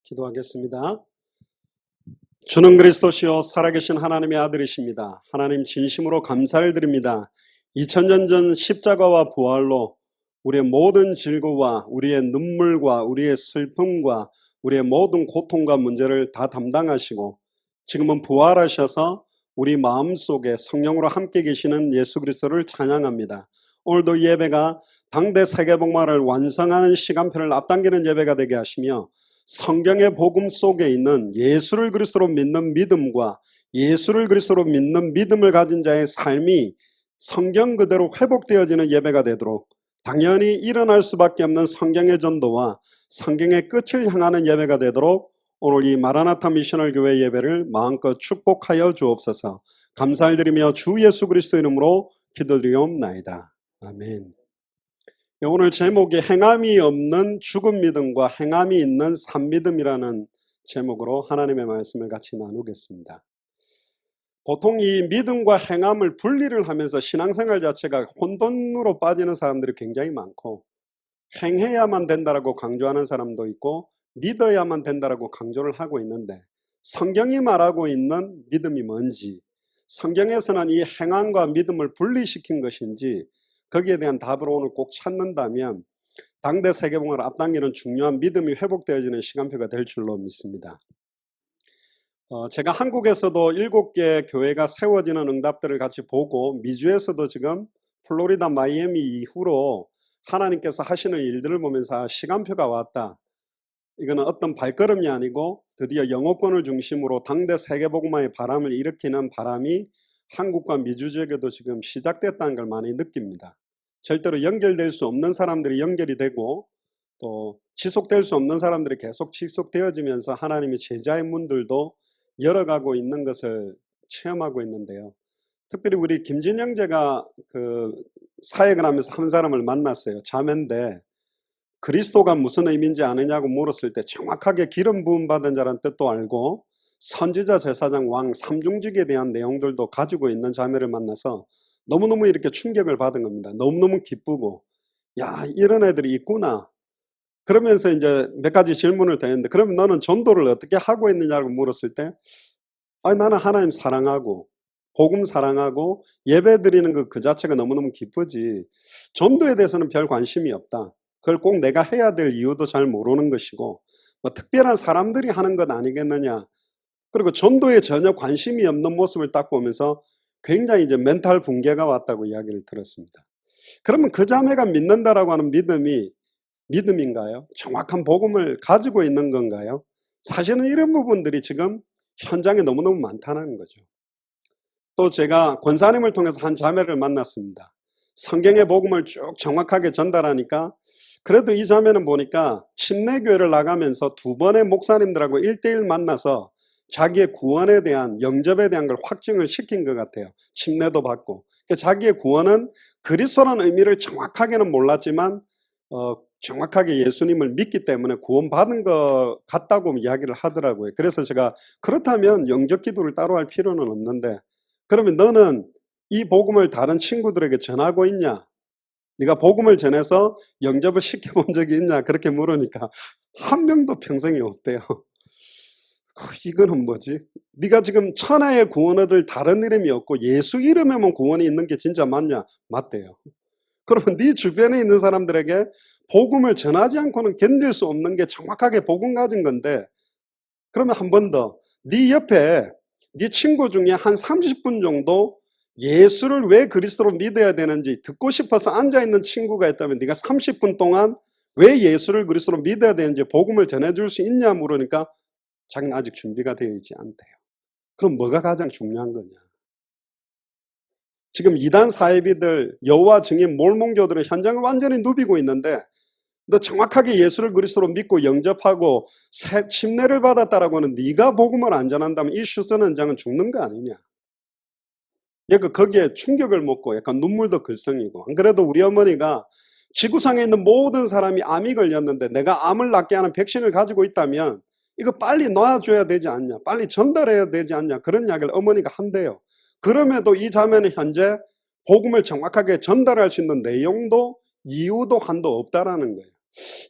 기도하겠습니다. 주는 그리스도시요 살아계신 하나님의 아들이십니다. 하나님 진심으로 감사를 드립니다. 2000년 전 십자가와 부활로 우리의 모든 질고와 우리의 눈물과 우리의 슬픔과 우리의 모든 고통과 문제를 다 담당하시고 지금은 부활하셔서 우리 마음속에 성령으로 함께 계시는 예수 그리스도를 찬양합니다. 오늘도 예배가 당대 세계복음화를 완성하는 시간표를 앞당기는 예배가 되게 하시며 성경의 복음 속에 있는 예수를 그리스도로 믿는 믿음과 예수를 그리스도로 믿는 믿음을 가진 자의 삶이 성경 그대로 회복되어지는 예배가 되도록 당연히 일어날 수밖에 없는 성경의 전도와 성경의 끝을 향하는 예배가 되도록 오늘 이 마라나타 미셔널 교회 예배를 마음껏 축복하여 주옵소서. 감사를 드리며 주 예수 그리스도 이름으로 기도드리옵나이다. 아멘. 오늘 제목이 행함이 없는 죽은 믿음과 행함이 있는 산 믿음이라는 제목으로 하나님의 말씀을 같이 나누겠습니다. 보통 이 믿음과 행함을 분리를 하면서 신앙생활 자체가 혼돈으로 빠지는 사람들이 굉장히 많고, 행해야만 된다라고 강조하는 사람도 있고 믿어야만 된다라고 강조를 하고 있는데, 성경이 말하고 있는 믿음이 뭔지, 성경에서는 이 행함과 믿음을 분리시킨 것인지 거기에 대한 답을 오늘 꼭 찾는다면 당대 세계복음화를 앞당기는 중요한 믿음이 회복되어지는 시간표가 될 줄로 믿습니다. 제가 한국에서도 7개 교회가 세워지는 응답들을 같이 보고, 미주에서도 지금 플로리다 마이애미 이후로 하나님께서 하시는 일들을 보면서 시간표가 왔다. 이거는 어떤 발걸음이 아니고 드디어 영어권을 중심으로 당대 세계복음화의 바람을 일으키는 바람이 한국과 미주 지역에도 지금 시작됐다는 걸 많이 느낍니다. 절대로 연결될 수 없는 사람들이 연결이 되고, 또 지속될 수 없는 사람들이 계속 지속되어지면서 하나님의 제자의 문들도 열어가고 있는 것을 체험하고 있는데요. 특별히 우리 김진 형제가 사역을 하면서 한 사람을 만났어요. 자매인데 그리스도가 무슨 의미인지 아느냐고 물었을 때 정확하게 기름 부음 받은 자라는 뜻도 알고 선지자, 제사장, 왕, 삼중직에 대한 내용들도 가지고 있는 자매를 만나서 너무너무 이렇게 충격을 받은 겁니다. 너무너무 기쁘고, 야, 이런 애들이 있구나. 그러면서 이제 몇 가지 질문을 드렸는데, 그러면 너는 전도를 어떻게 하고 있느냐고 물었을 때, 나는 하나님 사랑하고 복음 사랑하고 예배 드리는 그 자체가 너무너무 기쁘지 전도에 대해서는 별 관심이 없다. 그걸 꼭 내가 해야 될 이유도 잘 모르는 것이고, 뭐 특별한 사람들이 하는 것 아니겠느냐. 그리고 전도에 전혀 관심이 없는 모습을 딱 보면서 굉장히 이제 멘탈 붕괴가 왔다고 이야기를 들었습니다. 그러면 그 자매가 믿는다라고 하는 믿음이 믿음인가요? 정확한 복음을 가지고 있는 건가요? 사실은 이런 부분들이 지금 현장에 너무너무 많다는 거죠. 또 제가 권사님을 통해서 한 자매를 만났습니다. 성경의 복음을 쭉 정확하게 전달하니까, 그래도 이 자매는 보니까 침례교회를 나가면서 2번의 목사님들하고 1대1 만나서 자기의 구원에 대한, 영접에 대한 걸 확증을 시킨 것 같아요. 침례도 받고. 자기의 구원은 그리스도라는 의미를 정확하게는 몰랐지만 정확하게 예수님을 믿기 때문에 구원받은 것 같다고 이야기를 하더라고요. 그래서 제가 그렇다면 영접 기도를 따로 할 필요는 없는데, 그러면 너는 이 복음을 다른 친구들에게 전하고 있냐? 네가 복음을 전해서 영접을 시켜본 적이 있냐? 그렇게 물으니까 한 명도 평생에 없대요. 이거는 뭐지? 네가 지금 천하의 구원 얻을 다른 이름이 없고 예수 이름에만 구원이 있는 게 진짜 맞냐? 맞대요. 그러면 네 주변에 있는 사람들에게 복음을 전하지 않고는 견딜 수 없는 게 정확하게 복음 가진 건데, 그러면 한 번 더, 네 옆에 네 친구 중에 한 30분 정도 예수를 왜 그리스도로 믿어야 되는지 듣고 싶어서 앉아있는 친구가 있다면 네가 30분 동안 왜 예수를 그리스도로 믿어야 되는지 복음을 전해줄 수 있냐 물으니까 자기는 아직 준비가 되어 있지 않대요. 그럼 뭐가 가장 중요한 거냐? 지금 이단 사이비들, 여호와 증인, 몰몬교들은 현장을 완전히 누비고 있는데, 너 정확하게 예수를 그리스도로 믿고 영접하고 침례를 받았다라고 하는 네가 복음을 안 전한다면 이 슈슨 현장은 죽는 거 아니냐. 거기에 충격을 먹고 약간 눈물도 글썽이고, 안 그래도 우리 어머니가 지구상에 있는 모든 사람이 암이 걸렸는데 내가 암을 낫게 하는 백신을 가지고 있다면 이거 빨리 놔줘야 되지 않냐, 빨리 전달해야 되지 않냐, 그런 이야기를 어머니가 한대요. 그럼에도 이 자매는 현재 복음을 정확하게 전달할 수 있는 내용도 이유도 한도 없다라는 거예요.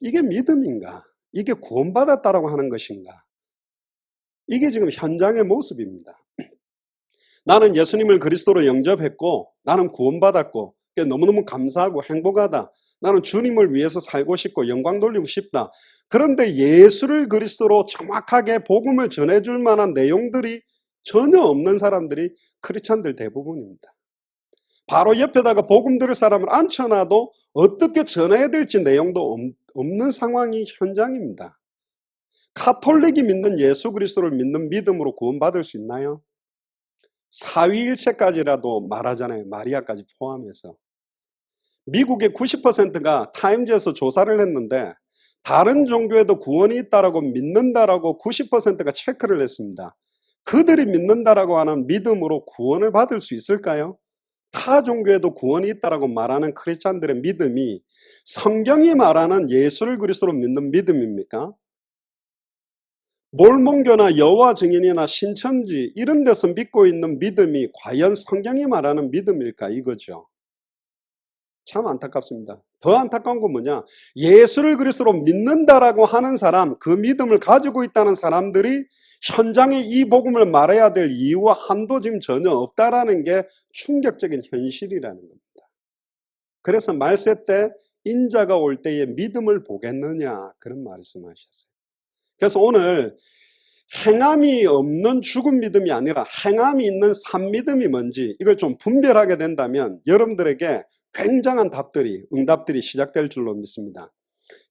이게 믿음인가? 이게 구원받았다라고 하는 것인가? 이게 지금 현장의 모습입니다. 나는 예수님을 그리스도로 영접했고 나는 구원받았고 너무너무 감사하고 행복하다. 나는 주님을 위해서 살고 싶고 영광 돌리고 싶다. 그런데 예수를 그리스도로 정확하게 복음을 전해줄 만한 내용들이 전혀 없는 사람들이 크리스찬들 대부분입니다. 바로 옆에다가 복음 들을 사람을 앉혀놔도 어떻게 전해야 될지 내용도 없는 상황이 현장입니다. 카톨릭이 믿는 예수 그리스도를 믿는 믿음으로 구원받을 수 있나요? 사위일체까지라도 말하잖아요. 마리아까지 포함해서. 미국의 90%가 타임즈에서 조사를 했는데 다른 종교에도 구원이 있다라고 믿는다라고 90%가 체크를 했습니다. 그들이 믿는다라고 하는 믿음으로 구원을 받을 수 있을까요? 타 종교에도 구원이 있다라고 말하는 크리스찬들의 믿음이 성경이 말하는 예수를 그리스도로 믿는 믿음입니까? 몰몬교나 여호와 증인이나 신천지 이런 데서 믿고 있는 믿음이 과연 성경이 말하는 믿음일까 이거죠. 참 안타깝습니다. 더 안타까운 건 뭐냐? 예수를 그리스도로 믿는다라고 하는 사람, 그 믿음을 가지고 있다는 사람들이 현장에 이 복음을 말해야 될 이유와 한도 지금 전혀 없다라는 게 충격적인 현실이라는 겁니다. 그래서 말세 때 인자가 올 때에 믿음을 보겠느냐 그런 말씀하셨어요. 그래서 오늘 행함이 없는 죽은 믿음이 아니라 행함이 있는 산 믿음이 뭔지 이걸 좀 분별하게 된다면 여러분들에게 굉장한 응답들이 시작될 줄로 믿습니다.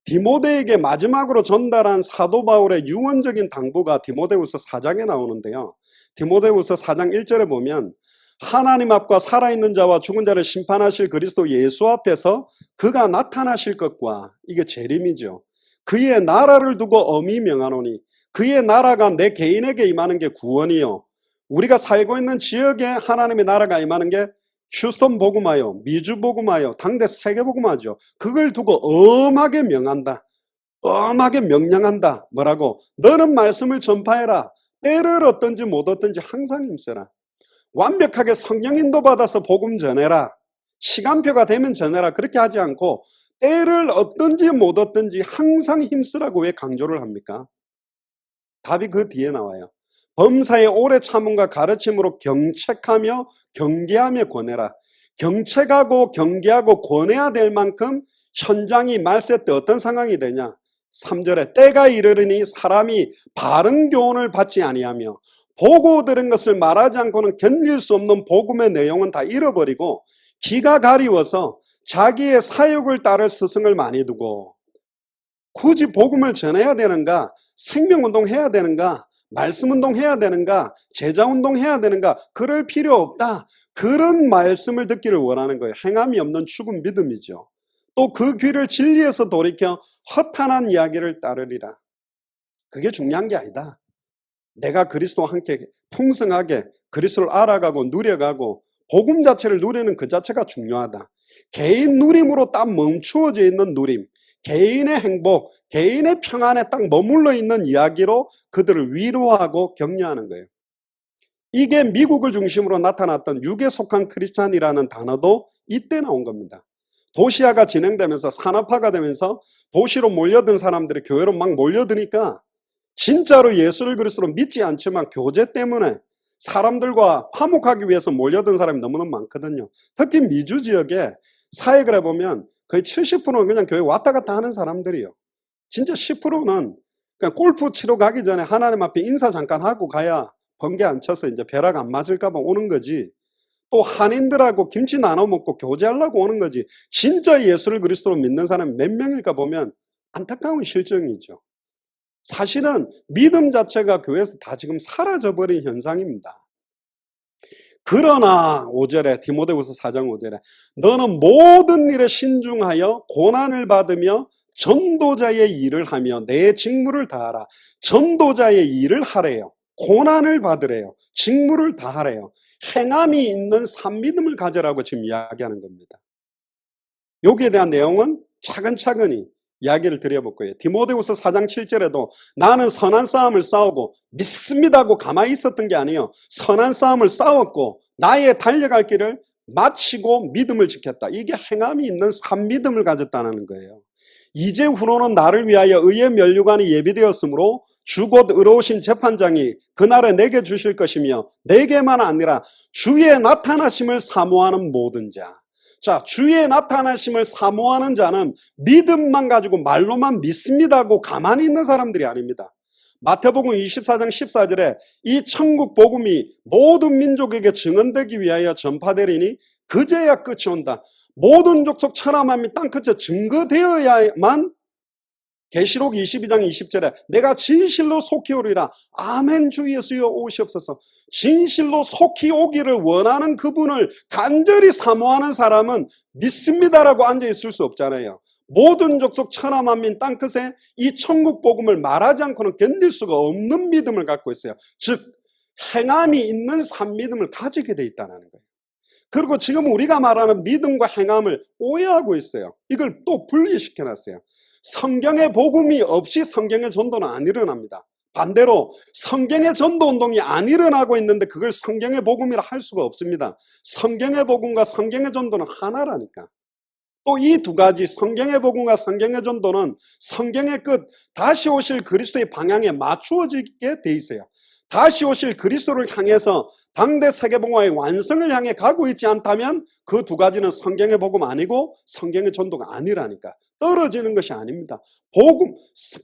디모데에게 마지막으로 전달한 사도 바울의 유언적인 당부가 디모데후서 4장에 나오는데요. 디모데후서 4장 1절에 보면 하나님 앞과 살아있는 자와 죽은 자를 심판하실 그리스도 예수 앞에서 그가 나타나실 것과 이게 재림이죠. 그의 나라를 두고 엄히 명하노니 그의 나라가 내 개인에게 임하는 게 구원이요. 우리가 살고 있는 지역에 하나님의 나라가 임하는 게 휴스턴 복음화요, 미주 복음화요, 당대 세계 복음화죠. 그걸 두고 엄하게 명한다. 엄하게 명령한다. 뭐라고? 너는 말씀을 전파해라. 때를 얻든지 못 얻든지 항상 힘써라. 완벽하게 성령 인도 받아서 복음 전해라. 시간표가 되면 전해라. 그렇게 하지 않고 때를 얻든지 못 얻든지 항상 힘쓰라고 왜 강조를 합니까? 답이 그 뒤에 나와요. 범사의 오래 참음과 가르침으로 경책하며 경계하며 권해라. 경책하고 경계하고 권해야 될 만큼 현장이 말세 때 어떤 상황이 되냐? 3절에 때가 이르르니 사람이 바른 교훈을 받지 아니하며 보고 들은 것을 말하지 않고는 견딜 수 없는 복음의 내용은 다 잃어버리고 기가 가리워서 자기의 사욕을 따를 스승을 많이 두고 굳이 복음을 전해야 되는가? 생명운동 해야 되는가? 말씀운동 해야 되는가? 제자운동 해야 되는가? 그럴 필요 없다. 그런 말씀을 듣기를 원하는 거예요. 행함이 없는 죽은 믿음이죠. 또 그 귀를 진리에서 돌이켜 허탄한 이야기를 따르리라. 그게 중요한 게 아니다. 내가 그리스도와 함께 풍성하게 그리스도를 알아가고 누려가고 복음 자체를 누리는 그 자체가 중요하다. 개인 누림으로 딱 멈추어져 있는 누림, 개인의 행복, 개인의 평안에 딱 머물러 있는 이야기로 그들을 위로하고 격려하는 거예요. 이게 미국을 중심으로 나타났던 육에 속한 크리스찬이라는 단어도 이때 나온 겁니다. 도시화가 진행되면서 산업화가 되면서 도시로 몰려든 사람들이 교회로 막 몰려드니까 진짜로 예수를 그리스도로 믿지 않지만 교제 때문에 사람들과 화목하기 위해서 몰려든 사람이 너무너무 많거든요. 특히 미주 지역에 사역을 해보면 거의 70%는 그냥 교회 왔다 갔다 하는 사람들이요. 진짜 10%는 그냥 골프 치러 가기 전에 하나님 앞에 인사 잠깐 하고 가야 번개 안 쳐서 이제 벼락 안 맞을까 봐 오는 거지. 또 한인들하고 김치 나눠 먹고 교제하려고 오는 거지. 진짜 예수를 그리스도로 믿는 사람이 몇 명일까 보면 안타까운 실정이죠. 사실은 믿음 자체가 교회에서 다 지금 사라져버린 현상입니다. 그러나 5절에 디모데후서 4장 5절에 너는 모든 일에 신중하여 고난을 받으며 전도자의 일을 하며 내 직무를 다하라. 전도자의 일을 하래요. 고난을 받으래요. 직무를 다하래요. 행함이 있는 산믿음을 가져라고 지금 이야기하는 겁니다. 여기에 대한 내용은 차근차근히 이야기를 드려볼 거예요. 디모데후서 4장 7절에도 나는 선한 싸움을 싸우고 믿습니다고 가만히 있었던 게 아니에요. 선한 싸움을 싸웠고 나의 달려갈 길을 마치고 믿음을 지켰다. 이게 행함이 있는 산믿음을 가졌다는 거예요. 이제후로는 나를 위하여 의의 면류관이 예비되었으므로 주 곧 의로우신 재판장이 그날에 내게 주실 것이며 내게만 아니라 주의 나타나심을 사모하는 모든 자. 자, 주의 나타나심을 사모하는 자는 믿음만 가지고 말로만 믿습니다 하고 가만히 있는 사람들이 아닙니다. 마태복음 24장 14절에 이 천국 복음이 모든 민족에게 증언되기 위하여 전파되리니 그제야 끝이 온다. 모든 족속 천하 만민 땅끝에 증거되어야만 계시록 22장 20절에 내가 진실로 속히 오리라. 아멘 주 예수여 오시옵소서. 진실로 속히 오기를 원하는 그분을 간절히 사모하는 사람은 믿습니다라고 앉아있을 수 없잖아요. 모든 족속 천하 만민 땅끝에 이 천국 복음을 말하지 않고는 견딜 수가 없는 믿음을 갖고 있어요. 즉 행함이 있는 산 믿음을 가지게 돼 있다는 거예요. 그리고 지금 우리가 말하는 믿음과 행함을 오해하고 있어요. 이걸 또 분리시켜놨어요. 성경의 복음이 없이 성경의 전도는 안 일어납니다. 반대로 성경의 전도 운동이 안 일어나고 있는데 그걸 성경의 복음이라 할 수가 없습니다. 성경의 복음과 성경의 전도는 하나라니까. 또 이 두 가지 성경의 복음과 성경의 전도는 성경의 끝 다시 오실 그리스도의 방향에 맞추어지게 돼 있어요. 다시 오실 그리스도를 향해서 당대 세계복음화의 완성을 향해 가고 있지 않다면 그 두 가지는 성경의 복음 아니고 성경의 전도가 아니라니까. 떨어지는 것이 아닙니다.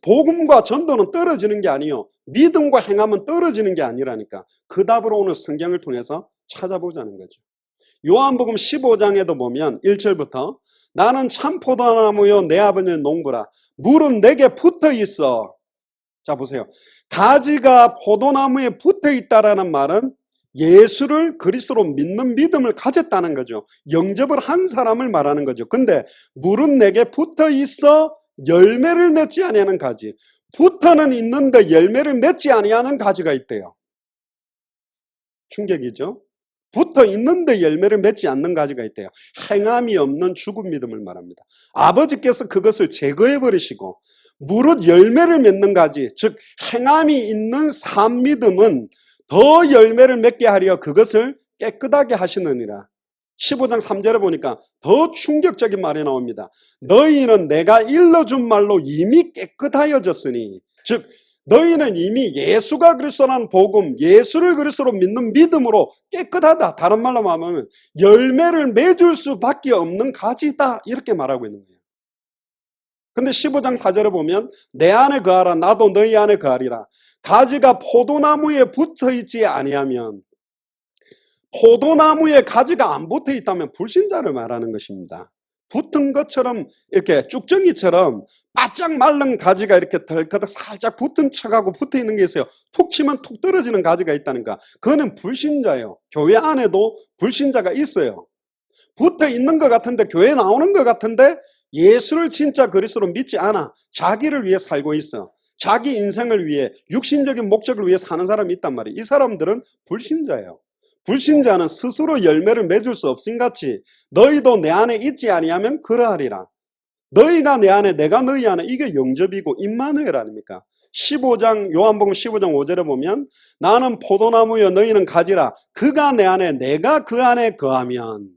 복음과 전도는 떨어지는 게 아니요. 믿음과 행함은 떨어지는 게 아니라니까. 그 답을 오늘 성경을 통해서 찾아보자는 거죠. 요한복음 15장에도 보면 1절부터 나는 참 포도나무요 내 아버지는 농부라. 물은 내게 붙어 있어. 자 보세요. 가지가 포도나무에 붙어 있다라는 말은 예수를 그리스도로 믿는 믿음을 가졌다는 거죠. 영접을 한 사람을 말하는 거죠. 근데 물은 내게 붙어 있어 열매를 맺지 아니하는 가지. 붙어는 있는데 열매를 맺지 아니하는 가지가 있대요. 충격이죠. 붙어 있는데 열매를 맺지 않는 가지가 있대요. 행함이 없는 죽은 믿음을 말합니다. 아버지께서 그것을 제거해 버리시고 무릇 열매를 맺는 가지, 즉 행함이 있는 산 믿음은 더 열매를 맺게 하려 그것을 깨끗하게 하시느니라. 15장 3절에 보니까 더 충격적인 말이 나옵니다. 너희는 내가 일러준 말로 이미 깨끗하여졌으니, 즉 너희는 이미 예수가 그리스도라는 복음, 예수를 그리스도로 믿는 믿음으로 깨끗하다. 다른 말로 말하면 열매를 맺을 수밖에 없는 가지다. 이렇게 말하고 있는 거예요. 근데 15장 4절에 보면 내 안에 거하라 나도 너희 안에 거하리라. 가지가 포도나무에 붙어있지 아니하면, 포도나무에 가지가 안 붙어있다면 불신자를 말하는 것입니다. 붙은 것처럼 이렇게 쭉정이처럼 바짝 마른 가지가 이렇게 덜커덕 살짝 붙은 척하고 붙어있는 게 있어요. 툭 치면 툭 떨어지는 가지가 있다니까. 그거는 불신자예요. 교회 안에도 불신자가 있어요. 붙어있는 것 같은데, 교회 나오는 것 같은데 예수를 진짜 그리스도로 믿지 않아. 자기를 위해 살고 있어. 자기 인생을 위해 육신적인 목적을 위해 사는 사람이 있단 말이에요. 이 사람들은 불신자예요. 불신자는 스스로 열매를 맺을 수 없음같이 너희도 내 안에 있지 아니하면 그러하리라. 너희가 내 안에 내가 너희 안에, 이게 영접이고 임마누엘 아닙니까? 15장 요한복음 15장 5절에 보면 나는 포도나무여 너희는 가지라. 그가 내 안에 내가 그 안에 거하면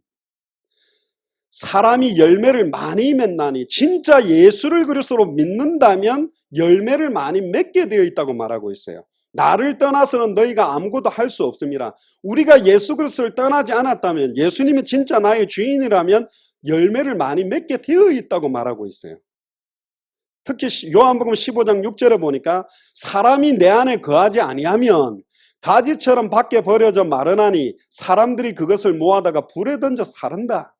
사람이 열매를 많이 맺나니, 진짜 예수를 그리스도로 믿는다면 열매를 많이 맺게 되어 있다고 말하고 있어요. 나를 떠나서는 너희가 아무것도 할 수 없습니다. 우리가 예수 그리스도를 떠나지 않았다면, 예수님이 진짜 나의 주인이라면 열매를 많이 맺게 되어 있다고 말하고 있어요. 특히 요한복음 15장 6절에 보니까 사람이 내 안에 거하지 아니하면 가지처럼 밖에 버려져 마르나니 사람들이 그것을 모아다가 불에 던져 사른다.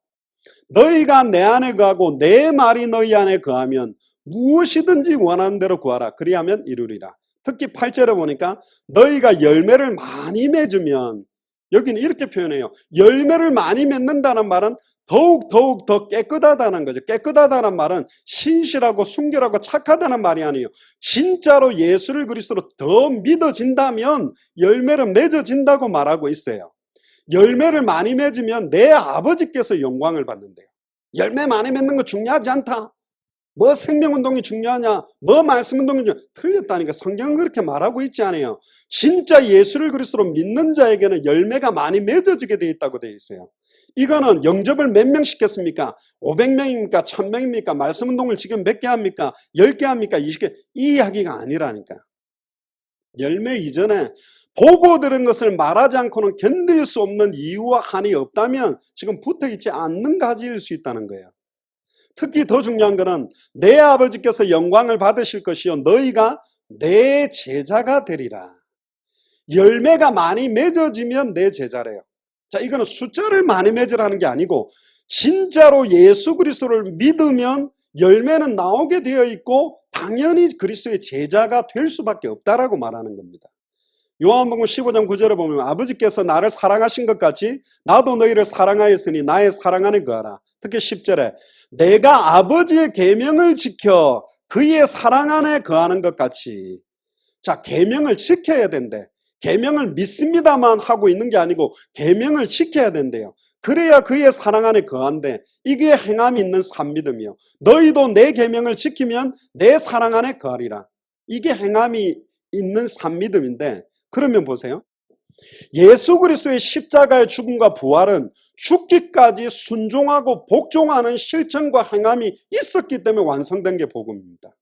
너희가 내 안에 거하고 내 말이 너희 안에 거하면 무엇이든지 원하는 대로 구하라. 그리하면 이루리라. 특히 8절에 보니까 너희가 열매를 많이 맺으면, 여기는 이렇게 표현해요. 열매를 많이 맺는다는 말은 더욱 더 깨끗하다는 거죠. 깨끗하다는 말은 신실하고 순결하고 착하다는 말이 아니에요. 진짜로 예수를 그리스도로 더 믿어진다면 열매를 맺어진다고 말하고 있어요. 열매를 많이 맺으면 내 아버지께서 영광을 받는데요. 열매 많이 맺는 거 중요하지 않다. 뭐 생명운동이 중요하냐, 뭐 말씀운동이 중요하냐. 틀렸다니까. 성경은 그렇게 말하고 있지 않아요. 진짜 예수를 그리스도로 믿는 자에게는 열매가 많이 맺어지게 돼 있다고 돼 있어요. 이거는 영접을 몇 명 시켰습니까? 500명입니까? 1000명입니까? 말씀운동을 지금 몇 개 합니까? 10개 합니까? 20개? 이 이야기가 아니라니까. 열매 이전에 보고 들은 것을 말하지 않고는 견딜 수 없는 이유와 한이 없다면 지금 붙어있지 않는 가지일 수 있다는 거예요. 특히 더 중요한 것은 내 아버지께서 영광을 받으실 것이요 너희가 내 제자가 되리라. 열매가 많이 맺어지면 내 제자래요. 자, 이거는 숫자를 많이 맺으라는 게 아니고 진짜로 예수 그리스도를 믿으면 열매는 나오게 되어 있고 당연히 그리스도의 제자가 될 수밖에 없다라고 말하는 겁니다. 요한복음 15장 9절에 보면 아버지께서 나를 사랑하신 것 같이 나도 너희를 사랑하였으니 나의 사랑 안에 거하라. 특히 10절에 내가 아버지의 계명을 지켜 그의 사랑 안에 거하는 것 같이. 자, 계명을 지켜야 된대. 계명을 믿습니다만 하고 있는 게 아니고 계명을 지켜야 된대요. 그래야 그의 사랑 안에 거한대. 이게 행함이 있는 산믿음이요. 너희도 내 계명을 지키면 내 사랑 안에 거하리라. 이게 행함이 있는 산믿음인데 그러면 보세요. 예수 그리스도의 십자가의 죽음과 부활은 죽기까지 순종하고 복종하는 실천과 행함이 있었기 때문에 완성된 게 복음입니다.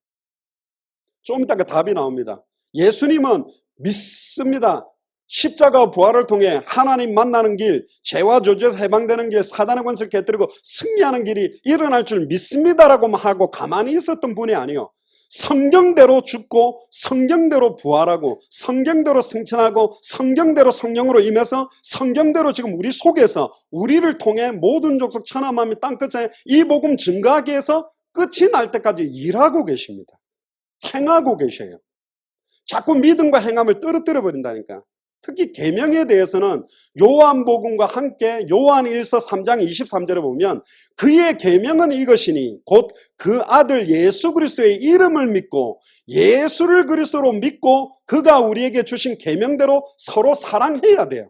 좀 이따가 답이 나옵니다. 예수님은 믿습니다. 십자가와 부활을 통해 하나님 만나는 길, 죄와 저주에서 해방되는 길, 사단의 권세를 깨뜨리고 승리하는 길이 일어날 줄 믿습니다라고 하고 가만히 있었던 분이 아니요. 성경대로 죽고 성경대로 부활하고 성경대로 승천하고 성경대로 성령으로 임해서 성경대로 지금 우리 속에서 우리를 통해 모든 족속 천하 만민 땅끝에 이 복음 증거하기 위해서 끝이 날 때까지 일하고 계십니다. 행하고 계셔요. 자꾸 믿음과 행함을 떨어뜨려 버린다니까. 특히 계명에 대해서는 요한복음과 함께 요한 1서 3장 23절에 보면 그의 계명은 이것이니 곧 그 아들 예수 그리스도의 이름을 믿고 예수를 그리스도로 믿고 그가 우리에게 주신 계명대로 서로 사랑해야 돼요.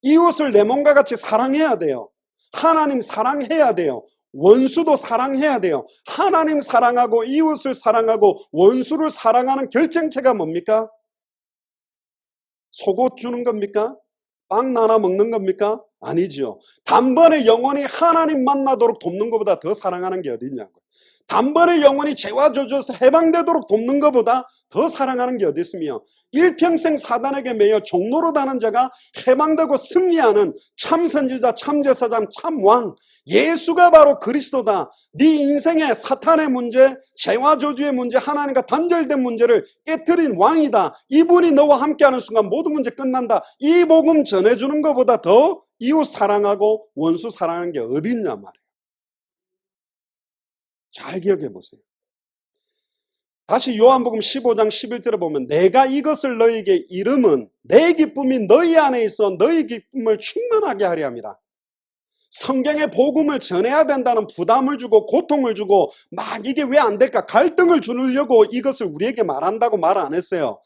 이웃을 내 몸과 같이 사랑해야 돼요. 하나님 사랑해야 돼요. 원수도 사랑해야 돼요. 하나님 사랑하고 이웃을 사랑하고 원수를 사랑하는 결정체가 뭡니까? 속옷 주는 겁니까? 빵 나눠 먹는 겁니까? 아니죠. 단번에 영원히 하나님 만나도록 돕는 것보다 더 사랑하는 게 어디 있냐고요. 단번에 영원히 죄와 저주에서 해방되도록 돕는 것보다 더 사랑하는 게 어디 있으며 일평생 사단에게 매여 종로로 다는 자가 해방되고 승리하는 참선지자, 참제사장, 참왕 예수가 바로 그리스도다. 네 인생의 사탄의 문제, 죄와 저주의 문제, 하나님과 단절된 문제를 깨트린 왕이다. 이분이 너와 함께하는 순간 모든 문제 끝난다. 이 복음 전해주는 것보다 더 이웃 사랑하고 원수 사랑하는 게 어디 있냐 말이에요. 잘 기억해 보세요. 다시 요한복음 15장 11절에 보면 내가 이것을 너희에게 이름은 내 기쁨이 너희 안에 있어 너희 기쁨을 충만하게 하려 함이라. 성경의 복음을 전해야 된다는 부담을 주고 고통을 주고 막 이게 왜 안 될까 갈등을 주려고 이것을 우리에게 말한다고 말 안 했어요.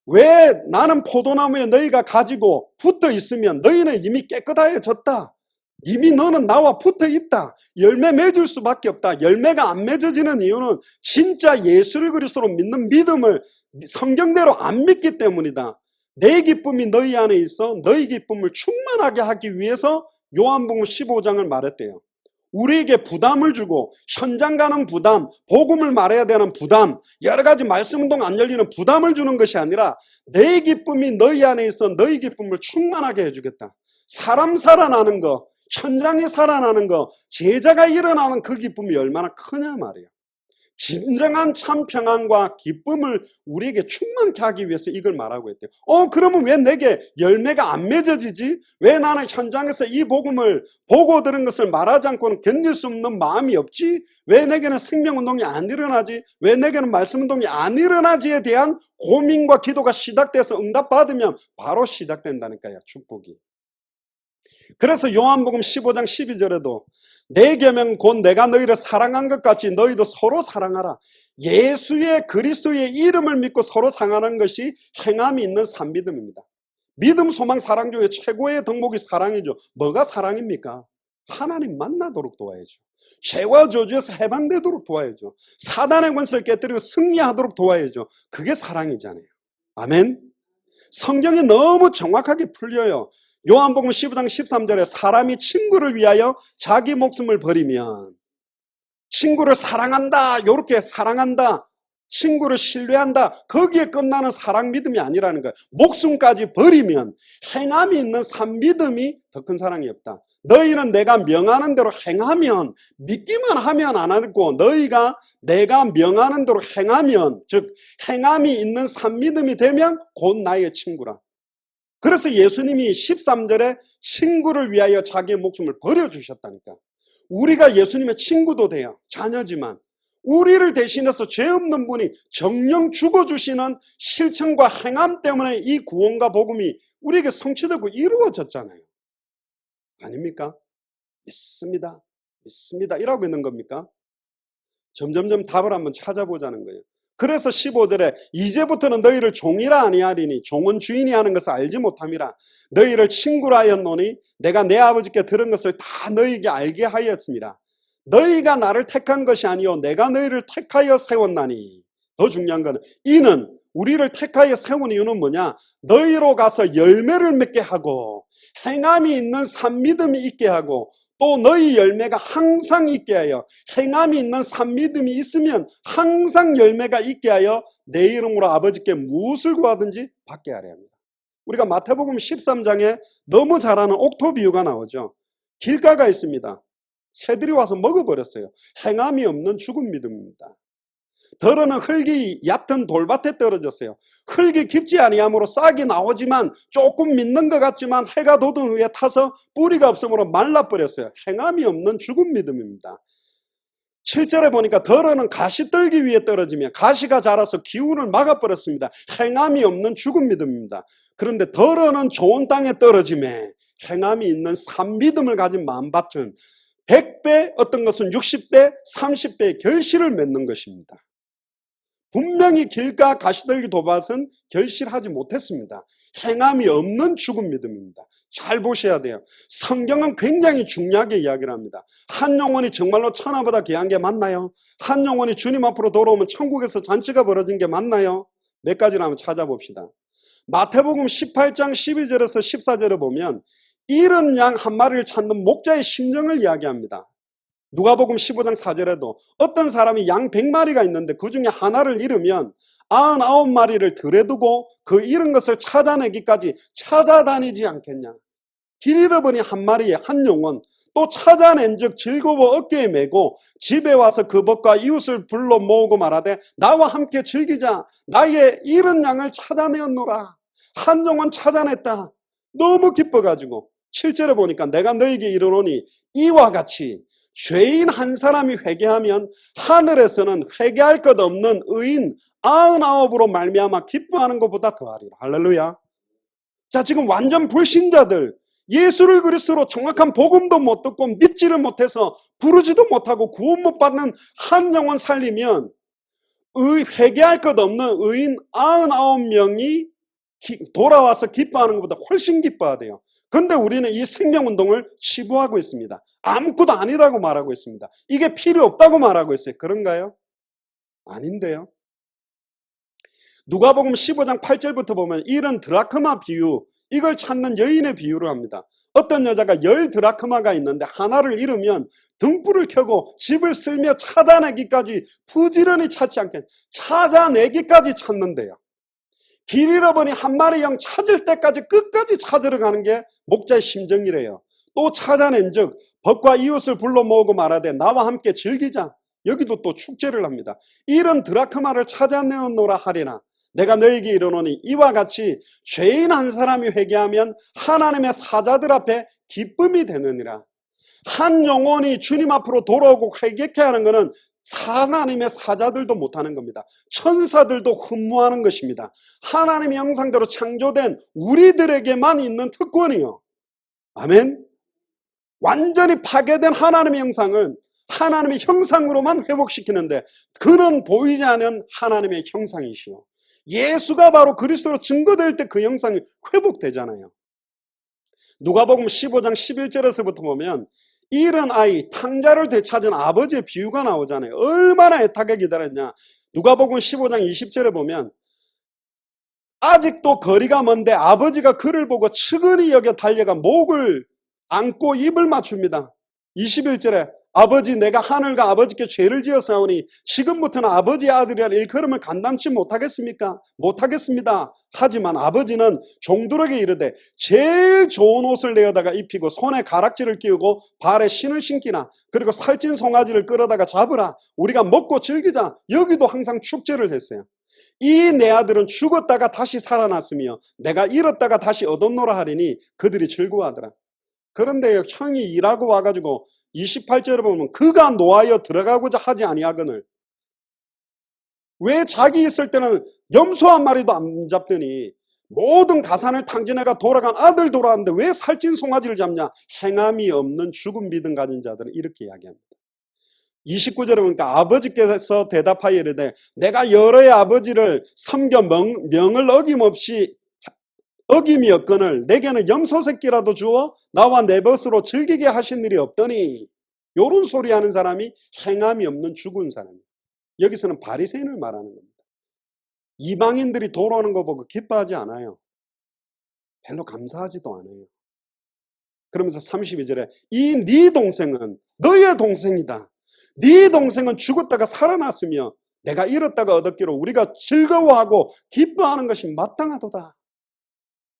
왜 나는 포도나무에 너희가 가지고 붙어 있으면 너희는 이미 깨끗해졌다. 이미 너는 나와 붙어 있다. 열매 맺을 수밖에 없다. 열매가 안 맺어지는 이유는 진짜 예수를 그리스도로 믿는 믿음을 성경대로 안 믿기 때문이다. 내 기쁨이 너희 안에 있어 너희 기쁨을 충만하게 하기 위해서 요한복음 15장을 말했대요. 우리에게 부담을 주고 현장 가는 부담, 복음을 말해야 되는 부담, 여러 가지 말씀운동 안 열리는 부담을 주는 것이 아니라 내 기쁨이 너희 안에 있어 너희 기쁨을 충만하게 해주겠다. 사람 살아나는 거, 현장이 살아나는 거, 제자가 일어나는 그 기쁨이 얼마나 크냐 말이에요. 진정한 참 평안과 기쁨을 우리에게 충만케 하기 위해서 이걸 말하고 있대요. 그러면 왜 내게 열매가 안 맺어지지? 왜 나는 현장에서 이 복음을 보고 들은 것을 말하지 않고는 견딜 수 없는 마음이 없지? 왜 내게는 생명운동이 안 일어나지? 왜 내게는 말씀운동이 안 일어나지에 대한 고민과 기도가 시작돼서 응답받으면 바로 시작된다니까요. 축복이. 그래서 요한복음 15장 12절에도 내 계명 곧 내가 너희를 사랑한 것 같이 너희도 서로 사랑하라. 예수의 그리스도의 이름을 믿고 서로 사랑하는 것이 행함이 있는 산믿음입니다. 믿음, 소망, 사랑 중에 최고의 덕목이 사랑이죠. 뭐가 사랑입니까? 하나님 만나도록 도와야죠. 죄와 저주에서 해방되도록 도와야죠. 사단의 권세를 깨뜨리고 승리하도록 도와야죠. 그게 사랑이잖아요. 아멘. 성경이 너무 정확하게 풀려요. 요한복음 15장 13절에 사람이 친구를 위하여 자기 목숨을 버리면, 친구를 사랑한다, 이렇게 사랑한다, 친구를 신뢰한다, 거기에 끝나는 사랑 믿음이 아니라는 거예요. 목숨까지 버리면, 행함이 있는 산 믿음이 더 큰 사랑이 없다. 너희는 내가 명하는 대로 행하면, 믿기만 하면 안 하고 너희가 내가 명하는 대로 행하면, 즉 행함이 있는 산 믿음이 되면 곧 나의 친구라. 그래서 예수님이 13절에 친구를 위하여 자기의 목숨을 버려주셨다니까. 우리가 예수님의 친구도 돼요. 자녀지만 우리를 대신해서 죄 없는 분이 정령 죽어주시는 실천과 행함 때문에 이 구원과 복음이 우리에게 성취되고 이루어졌잖아요. 아닙니까? 믿습니다. 믿습니다. 이라고 있는 겁니까? 점점점 답을 한번 찾아보자는 거예요. 그래서 15절에 이제부터는 너희를 종이라 아니하리니 종은 주인이 하는 것을 알지 못함이라. 너희를 친구라 하였노니 내가 내 아버지께 들은 것을 다 너희에게 알게 하였습니다. 너희가 나를 택한 것이 아니요 내가 너희를 택하여 세웠나니. 더 중요한 거는 이는 우리를 택하여 세운 이유는 뭐냐? 너희로 가서 열매를 맺게 하고 행함이 있는 산 믿음이 있게 하고 또 너희 열매가 항상 있게 하여, 행함이 있는 산 믿음이 있으면 항상 열매가 있게 하여 내 이름으로 아버지께 무엇을 구하든지 받게 하려 합니다. 우리가 마태복음 13장에 너무 잘 아는 옥토 비유가 나오죠. 길가가 있습니다. 새들이 와서 먹어버렸어요. 행함이 없는 죽은 믿음입니다. 더러는 흙이 얕은 돌밭에 떨어졌어요. 흙이 깊지 아니하므로 싹이 나오지만 조금 믿는 것 같지만 해가 돋은 후에 타서 뿌리가 없으므로 말라버렸어요. 행함이 없는 죽은 믿음입니다. 7절에 보니까 더러는 가시떨기 위에 떨어지며 가시가 자라서 기운을 막아버렸습니다. 행함이 없는 죽은 믿음입니다. 그런데 더러는 좋은 땅에 떨어지며 행함이 있는 산 믿음을 가진 마음밭은 100배, 어떤 것은 60배, 30배의 결실을 맺는 것입니다. 분명히 길가 가시떨기 도밭은 결실하지 못했습니다. 행함이 없는 죽은 믿음입니다. 잘 보셔야 돼요. 성경은 굉장히 중요하게 이야기를 합니다. 한 영혼이 정말로 천하보다 귀한 게 맞나요? 한 영혼이 주님 앞으로 돌아오면 천국에서 잔치가 벌어진 게 맞나요? 몇 가지를 한번 찾아봅시다. 마태복음 18장 12절에서 14절을 보면 잃은 양 한 마리를 찾는 목자의 심정을 이야기합니다. 누가복음 15장 4절에도 어떤 사람이 양 100마리가 있는데 그 중에 하나를 잃으면 99마리를 들에 두고 그 잃은 것을 찾아내기까지 찾아다니지 않겠냐. 길 잃어버린 한 마리의 한 영혼, 또 찾아낸 즉 즐거워 어깨에 메고 집에 와서 그 벗과 이웃을 불러 모으고 말하되 나와 함께 즐기자. 나의 잃은 양을 찾아내었노라. 한 영혼 찾아냈다. 너무 기뻐가지고 7절에 보니까 내가 너에게 이르노니 이와 같이 죄인 한 사람이 회개하면 하늘에서는 회개할 것 없는 의인 99으로 말미암아 기뻐하는 것보다 더하리라. 할렐루야. 자, 지금 완전 불신자들, 예수를 그리스도로 정확한 복음도 못 듣고 믿지를 못해서 부르지도 못하고 구원 못 받는 한 영혼 살리면 회개할 것 없는 의인 99명이 돌아와서 기뻐하는 것보다 훨씬 기뻐하대요. 그런데 우리는 이 생명운동을 치부하고 있습니다. 아무것도 아니라고 말하고 있습니다. 이게 필요 없다고 말하고 있어요. 그런가요? 아닌데요. 누가복음 15장 8절부터 보면 이런 드라크마 비유, 이걸 찾는 여인의 비유를 합니다. 어떤 여자가 10드라크마가 있는데 하나를 잃으면 등불을 켜고 집을 쓸며 찾아내기까지 부지런히 찾지 않겠, 찾아내기까지 찾는데요. 길 잃어버린 한 마리 양 찾을 때까지 끝까지 찾으러 가는 게 목자의 심정이래요. 또 찾아낸 즉 벗과 이웃을 불러 모으고 말하되 나와 함께 즐기자. 여기도 또 축제를 합니다. 이런 드라크마를 찾아내었노라 하리나 내가 너에게 이르노니 이와 같이 죄인 한 사람이 회개하면 하나님의 사자들 앞에 기쁨이 되느니라. 한 영혼이 주님 앞으로 돌아오고 회개케 하는 것은 하나님의 사자들도 못하는 겁니다. 천사들도 흠모하는 것입니다. 하나님의 형상대로 창조된 우리들에게만 있는 특권이요. 아멘. 완전히 파괴된 하나님의 형상을 하나님의 형상으로만 회복시키는데 그는 보이지 않는 하나님의 형상이시요. 예수가 바로 그리스도로 증거될 때 그 형상이 회복되잖아요. 누가복음 15장 11절에서부터 보면 잃은 아이, 탕자를 되찾은 아버지의 비유가 나오잖아요. 얼마나 애타게 기다렸냐. 누가복음 15장 20절에 보면 아직도 거리가 먼데 아버지가 그를 보고 측은히 여겨 달려가 목을 안고 입을 맞춥니다. 21절에 아버지, 내가 하늘과 아버지께 죄를 지었사오니 지금부터는 아버지의 아들이라 일컬음을 감당치 못하겠습니까? 못하겠습니다. 하지만 아버지는 종들에게 이르되 제일 좋은 옷을 내어다가 입히고 손에 가락지를 끼우고 발에 신을 신기나, 그리고 살찐 송아지를 끌어다가 잡으라. 우리가 먹고 즐기자. 여기도 항상 축제를 했어요. 이 내 아들은 죽었다가 다시 살아났으며 내가 잃었다가 다시 얻었노라 하리니 그들이 즐거워하더라. 그런데 형이 일하고 와가지고 28절에 보면 그가 노하여 들어가고자 하지 아니하거늘. 왜 자기 있을 때는 염소 한 마리도 안 잡더니 모든 가산을 탕진해가 돌아간 아들 돌아왔는데 왜 살찐 송아지를 잡냐? 행함이 없는 죽은 믿음 가진 자들은 이렇게 이야기합니다. 29절에 보니까 아버지께서 대답하여 이르되 내가 여러의 아버지를 섬겨 명을 어김이 없거늘 내게는 염소 새끼라도 주어 나와 내 벗으로 즐기게 하신 일이 없더니, 요런 소리 하는 사람이 행함이 없는 죽은 사람이에요. 여기서는 바리새인을 말하는 겁니다. 이방인들이 돌아오는 거 보고 기뻐하지 않아요. 별로 감사하지도 않아요. 그러면서 32절에 이 네 동생은 너의 동생이다. 네 동생은 죽었다가 살아났으며 내가 잃었다가 얻었기로 우리가 즐거워하고 기뻐하는 것이 마땅하도다.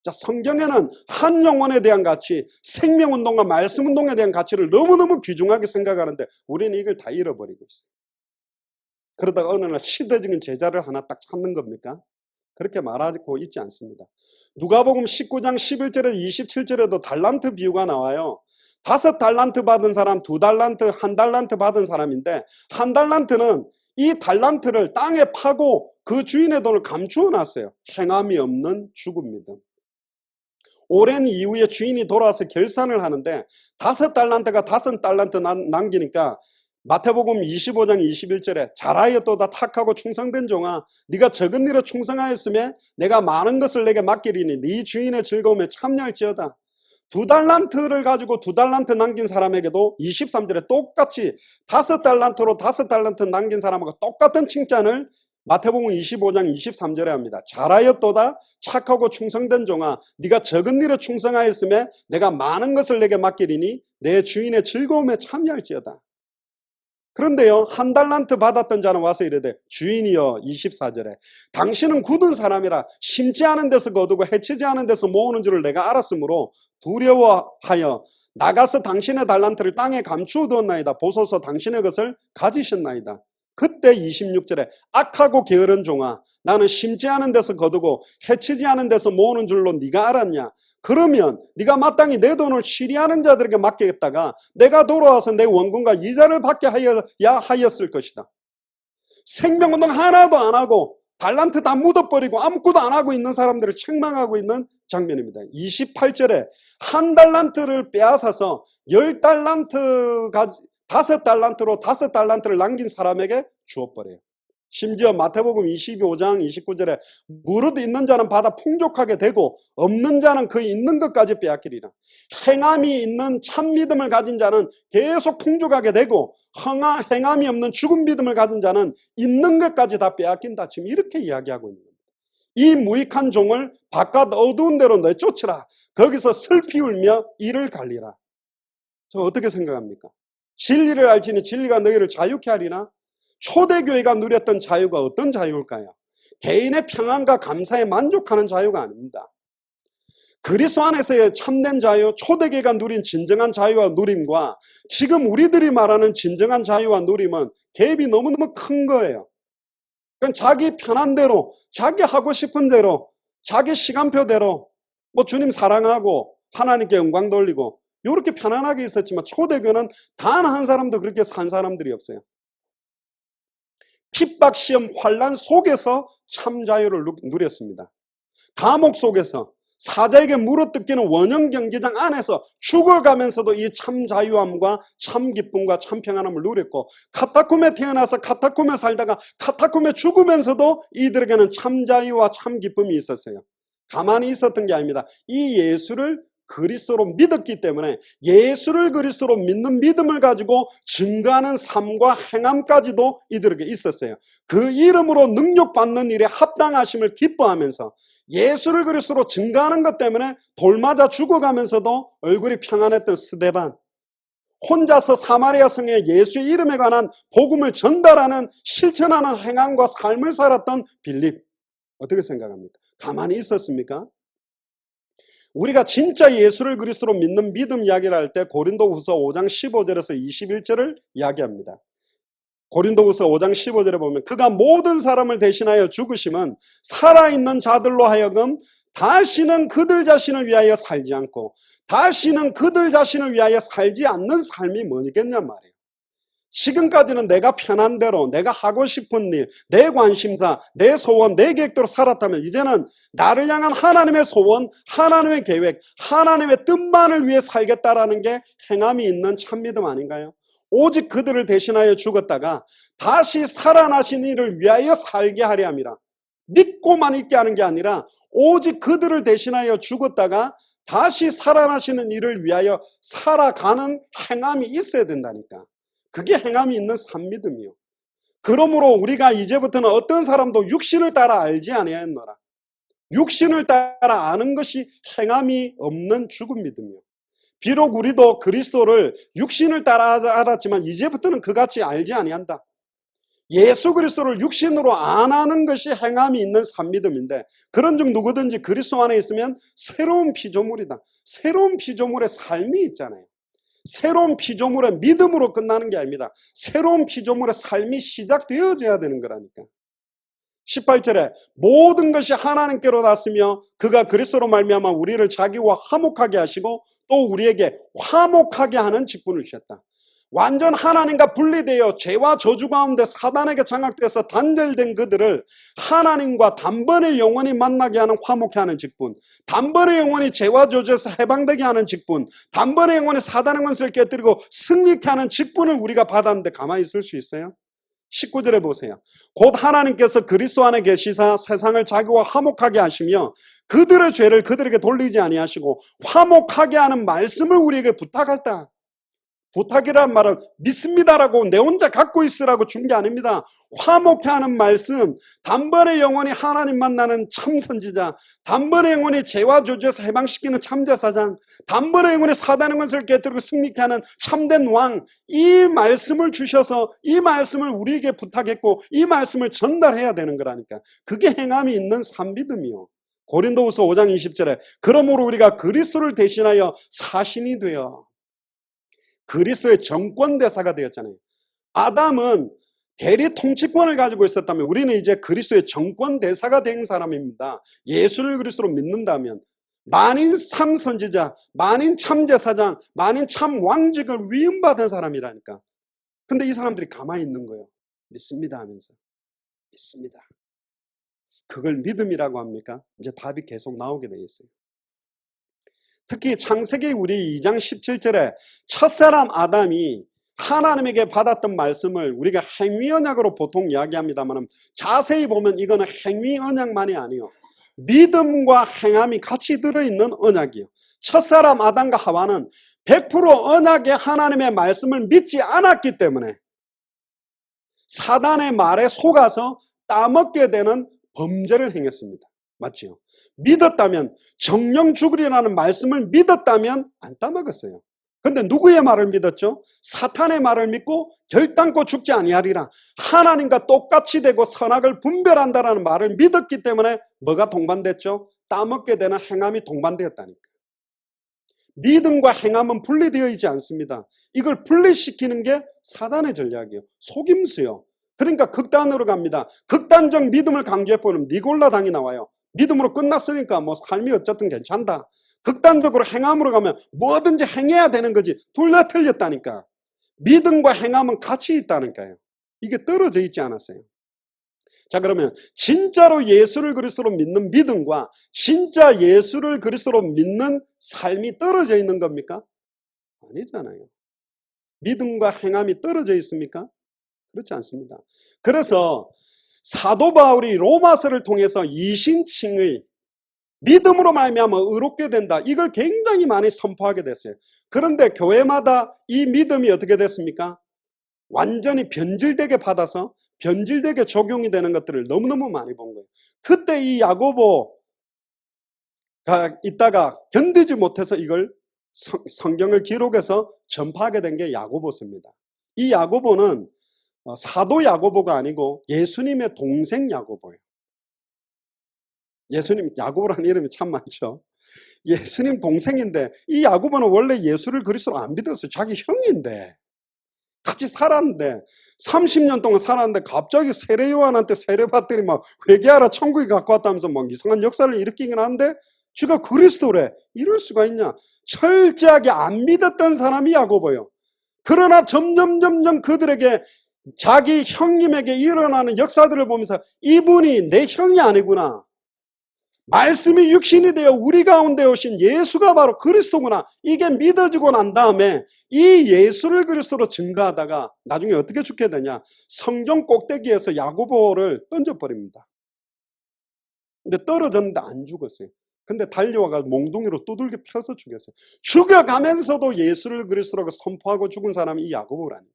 자, 성경에는 한 영혼에 대한 가치, 생명운동과 말씀운동에 대한 가치를 너무너무 귀중하게 생각하는데 우리는 이걸 다 잃어버리고 있어요. 그러다가 어느 날 시대적인 제자를 하나 딱 찾는 겁니까? 그렇게 말하고 있지 않습니다. 누가복음 19장 11절에서 27절에도 달란트 비유가 나와요. 5달란트 받은 사람, 2달란트, 1달란트 받은 사람인데, 1달란트는 이 달란트를 땅에 파고 그 주인의 돈을 감추어 놨어요. 행함이 없는 죽은 믿음. 오랜 이후에 주인이 돌아와서 결산을 하는데 5달란트가 5달란트 남기니까 마태복음 25장 21절에 잘하였도다 착하고 충성된 종아, 네가 적은 일에 충성하였으며 내가 많은 것을 내게 맡기리니 네 주인의 즐거움에 참여할지어다. 2달란트를 가지고 2달란트 남긴 사람에게도 23절에 똑같이 5달란트로 5달란트 남긴 사람하고 똑같은 칭찬을 마태복음 25장 23절에 합니다. 잘하였도다 착하고 충성된 종아, 네가 적은 일에 충성하였으며 내가 많은 것을 내게 맡기리니 내 주인의 즐거움에 참여할지어다. 그런데요, 1달란트 받았던 자는 와서 이르되 주인이여, 24절에 당신은 굳은 사람이라 심지 않은 데서 거두고 해치지 않은 데서 모으는 줄을 내가 알았으므로 두려워하여 나가서 당신의 달란트를 땅에 감추어 두었나이다. 보소서 당신의 것을 가지셨나이다. 그때 26절에 악하고 게으른 종아, 나는 심지 않은 데서 거두고 해치지 않은 데서 모으는 줄로 네가 알았냐? 그러면 네가 마땅히 내 돈을 취리하는 자들에게 맡기겠다가 내가 돌아와서 내 원금과 이자를 받게 하였을 것이다. 생명운동 하나도 안 하고 달란트 다 묻어버리고 아무것도 안 하고 있는 사람들을 책망하고 있는 장면입니다. 28절에 1달란트를 빼앗아서 10달란트가 5달란트로 5달란트를 남긴 사람에게 주어버려요. 심지어 마태복음 25장 29절에 무릇 있는 자는 받아 풍족하게 되고 없는 자는 그 있는 것까지 빼앗기리라. 행함이 있는 참 믿음을 가진 자는 계속 풍족하게 되고 행함이 없는 죽은 믿음을 가진 자는 있는 것까지 다 빼앗긴다. 지금 이렇게 이야기하고 있는 겁니다. 이 무익한 종을 바깥 어두운 데로 내쫓으라. 거기서 슬피 울며 이를 갈리라. 저 어떻게 생각합니까? 진리를 알지니 진리가 너희를 자유케 하리나? 초대교회가 누렸던 자유가 어떤 자유일까요? 개인의 평안과 감사에 만족하는 자유가 아닙니다. 그리스도 안에서의 참된 자유, 초대교회가 누린 진정한 자유와 누림과 지금 우리들이 말하는 진정한 자유와 누림은 갭이 너무너무 큰 거예요. 그러니까 자기 편한 대로, 자기 하고 싶은 대로, 자기 시간표대로 뭐 주님 사랑하고 하나님께 영광 돌리고 이렇게 편안하게 있었지만 초대교회는 단 한 사람도 그렇게 산 사람들이 없어요. 핍박, 시험, 환난 속에서 참 자유를 누렸습니다. 감옥 속에서 사자에게 물어뜯기는 원형 경기장 안에서 죽어가면서도 이 참 자유함과 참 기쁨과 참 평안함을 누렸고, 카타콤에 태어나서 카타콤에 살다가 카타콤에 죽으면서도 이들에게는 참 자유와 참 기쁨이 있었어요. 가만히 있었던 게 아닙니다. 이 예수를 그리스도로 믿었기 때문에 예수를 그리스도로 믿는 믿음을 가지고 증거하는 삶과 행함까지도 이들에게 있었어요. 그 이름으로 능력받는 일에 합당하심을 기뻐하면서 예수를 그리스도로 증거하는 것 때문에 돌 맞아 죽어가면서도 얼굴이 평안했던 스데반, 혼자서 사마리아 성에 예수의 이름에 관한 복음을 전달하는 실천하는 행함과 삶을 살았던 빌립, 어떻게 생각합니까? 가만히 있었습니까? 우리가 진짜 예수를 그리스도로 믿는 믿음 이야기를 할 때 고린도후서 5장 15절에서 21절을 이야기합니다. 고린도후서 5장 15절에 보면 그가 모든 사람을 대신하여 죽으심은 살아있는 자들로 하여금 다시는 그들 자신을 위하여 살지 않고 다시는 그들 자신을 위하여 살지 않는 삶이 뭐겠냐 말이에요. 지금까지는 내가 편한 대로 내가 하고 싶은 일, 내 관심사, 내 소원, 내 계획대로 살았다면 이제는 나를 향한 하나님의 소원, 하나님의 계획, 하나님의 뜻만을 위해 살겠다라는 게 행함이 있는 참믿음 아닌가요? 오직 그들을 대신하여 죽었다가 다시 살아나신 이를 위하여 살게 하려 함이라. 믿고만 있게 하는 게 아니라 오직 그들을 대신하여 죽었다가 다시 살아나시는 이를 위하여 살아가는 행함이 있어야 된다니까. 그게 행함이 있는 산믿음이요. 그러므로 우리가 이제부터는 어떤 사람도 육신을 따라 알지 아니하였노라. 육신을 따라 아는 것이 행함이 없는 죽은 믿음이요. 비록 우리도 그리스도를 육신을 따라 알았지만 이제부터는 그같이 알지 아니한다. 예수 그리스도를 육신으로 안 하는 것이 행함이 있는 산믿음인데 그런 중 누구든지 그리스도 안에 있으면 새로운 피조물이다. 새로운 피조물의 삶이 있잖아요. 새로운 피조물의 믿음으로 끝나는 게 아닙니다. 새로운 피조물의 삶이 시작되어져야 되는 거라니까. 18절에 모든 것이 하나님께로 났으며 그가 그리스도로 말미암아 우리를 자기와 화목하게 하시고 또 우리에게 화목하게 하는 직분을 주셨다. 완전 하나님과 분리되어 죄와 저주 가운데 사단에게 장악돼서 단절된 그들을 하나님과 단번에 영원히 만나게 하는 화목케 하는 직분, 단번에 영원히 죄와 저주에서 해방되게 하는 직분, 단번에 영원히 사단의 권세를 깨뜨리고 승리케 하는 직분을 우리가 받았는데 가만히 있을 수 있어요? 19절에 보세요. 곧 하나님께서 그리스도 안에 계시사 세상을 자기와 화목하게 하시며 그들의 죄를 그들에게 돌리지 아니하시고 화목하게 하는 말씀을 우리에게 부탁했다. 부탁이란 말은 믿습니다라고 내 혼자 갖고 있으라고 준 게 아닙니다. 화목케 하는 말씀, 단번에 영원히 하나님 만나는 참선지자, 단번에 영원히 죄와 저주에서 해방시키는 참제사장, 단번에 영원히 사단의 권세를 깨뜨리고 승리케 하는 참된 왕, 이 말씀을 주셔서 이 말씀을 우리에게 부탁했고 이 말씀을 전달해야 되는 거라니까. 그게 행함이 있는 산믿음이요. 고린도후서 5장 20절에 그러므로 우리가 그리스도를 대신하여 사신이 되어 그리스도의 정권대사가 되었잖아요. 아담은 대리 통치권을 가지고 있었다면 우리는 이제 그리스도의 정권대사가 된 사람입니다. 예수를 그리스도로 믿는다면 만인 참선지자, 만인 참제사장, 만인 참왕직을 위임받은 사람이라니까. 근데 이 사람들이 가만히 있는 거예요. 믿습니다 하면서. 믿습니다. 그걸 믿음이라고 합니까? 이제 답이 계속 나오게 돼 있어요. 특히 창세기 우리 2장 17절에 첫사람 아담이 하나님에게 받았던 말씀을 우리가 행위언약으로 보통 이야기합니다만 자세히 보면 이거는 행위언약만이 아니에요. 믿음과 행함이 같이 들어있는 언약이에요. 첫사람 아담과 하와는 100% 언약의 하나님의 말씀을 믿지 않았기 때문에 사단의 말에 속아서 따먹게 되는 범죄를 행했습니다. 맞지요? 믿었다면 정령 죽으리라는 말씀을 믿었다면 안 따먹었어요. 근데 누구의 말을 믿었죠? 사탄의 말을 믿고 결단코 죽지 아니하리라. 하나님과 똑같이 되고 선악을 분별한다라는 말을 믿었기 때문에 뭐가 동반됐죠? 따먹게 되는 행함이 동반되었다니까. 믿음과 행함은 분리되어 있지 않습니다. 이걸 분리시키는 게 사단의 전략이에요. 속임수요. 그러니까 극단으로 갑니다. 극단적 믿음을 강조해보면 니골라당이 나와요. 믿음으로 끝났으니까 뭐 삶이 어쨌든 괜찮다. 극단적으로 행함으로 가면 뭐든지 행해야 되는 거지. 둘 다 틀렸다니까. 믿음과 행함은 같이 있다니까요. 이게 떨어져 있지 않았어요. 자, 그러면 진짜로 예수를 그리스도로 믿는 믿음과 진짜 예수를 그리스도로 믿는 삶이 떨어져 있는 겁니까? 아니잖아요. 믿음과 행함이 떨어져 있습니까? 그렇지 않습니다. 그래서 사도 바울이 로마서를 통해서 이신칭의 믿음으로 말미암아 의롭게 된다. 이걸 굉장히 많이 선포하게 됐어요. 그런데 교회마다 이 믿음이 어떻게 됐습니까? 완전히 변질되게 받아서 변질되게 적용이 되는 것들을 너무너무 많이 본 거예요. 그때 이 야고보가 있다가 견디지 못해서 이걸 성경을 기록해서 전파하게 된 게 야고보서입니다. 이 야고보는 사도 야고보가 아니고 예수님의 동생 야고보예요. 예수님, 야고보라는 이름이 참 많죠. 예수님 동생인데 이 야고보는 원래 예수를 그리스도로 안 믿었어요. 자기 형인데 같이 살았는데 30년 동안 살았는데 갑자기 세례 요한한테 세례받더니 막 회개하라 천국에 갖고 왔다면서 막 이상한 역사를 일으키긴 하는데 주가 그리스도래. 이럴 수가 있냐. 철저하게 안 믿었던 사람이 야고보예요. 그러나 점점 그들에게 자기 형님에게 일어나는 역사들을 보면서 이분이 내 형이 아니구나. 말씀이 육신이 되어 우리 가운데 오신 예수가 바로 그리스도구나. 이게 믿어지고 난 다음에 이 예수를 그리스도로 증거하다가 나중에 어떻게 죽게 되냐. 성전 꼭대기에서 야고보를 던져버립니다. 근데 떨어졌는데 안 죽었어요. 근데 달려와가 몽둥이로 두들겨 펴서 죽였어요. 죽여가면서도 예수를 그리스도라고 선포하고 죽은 사람이 이 야고보라니까.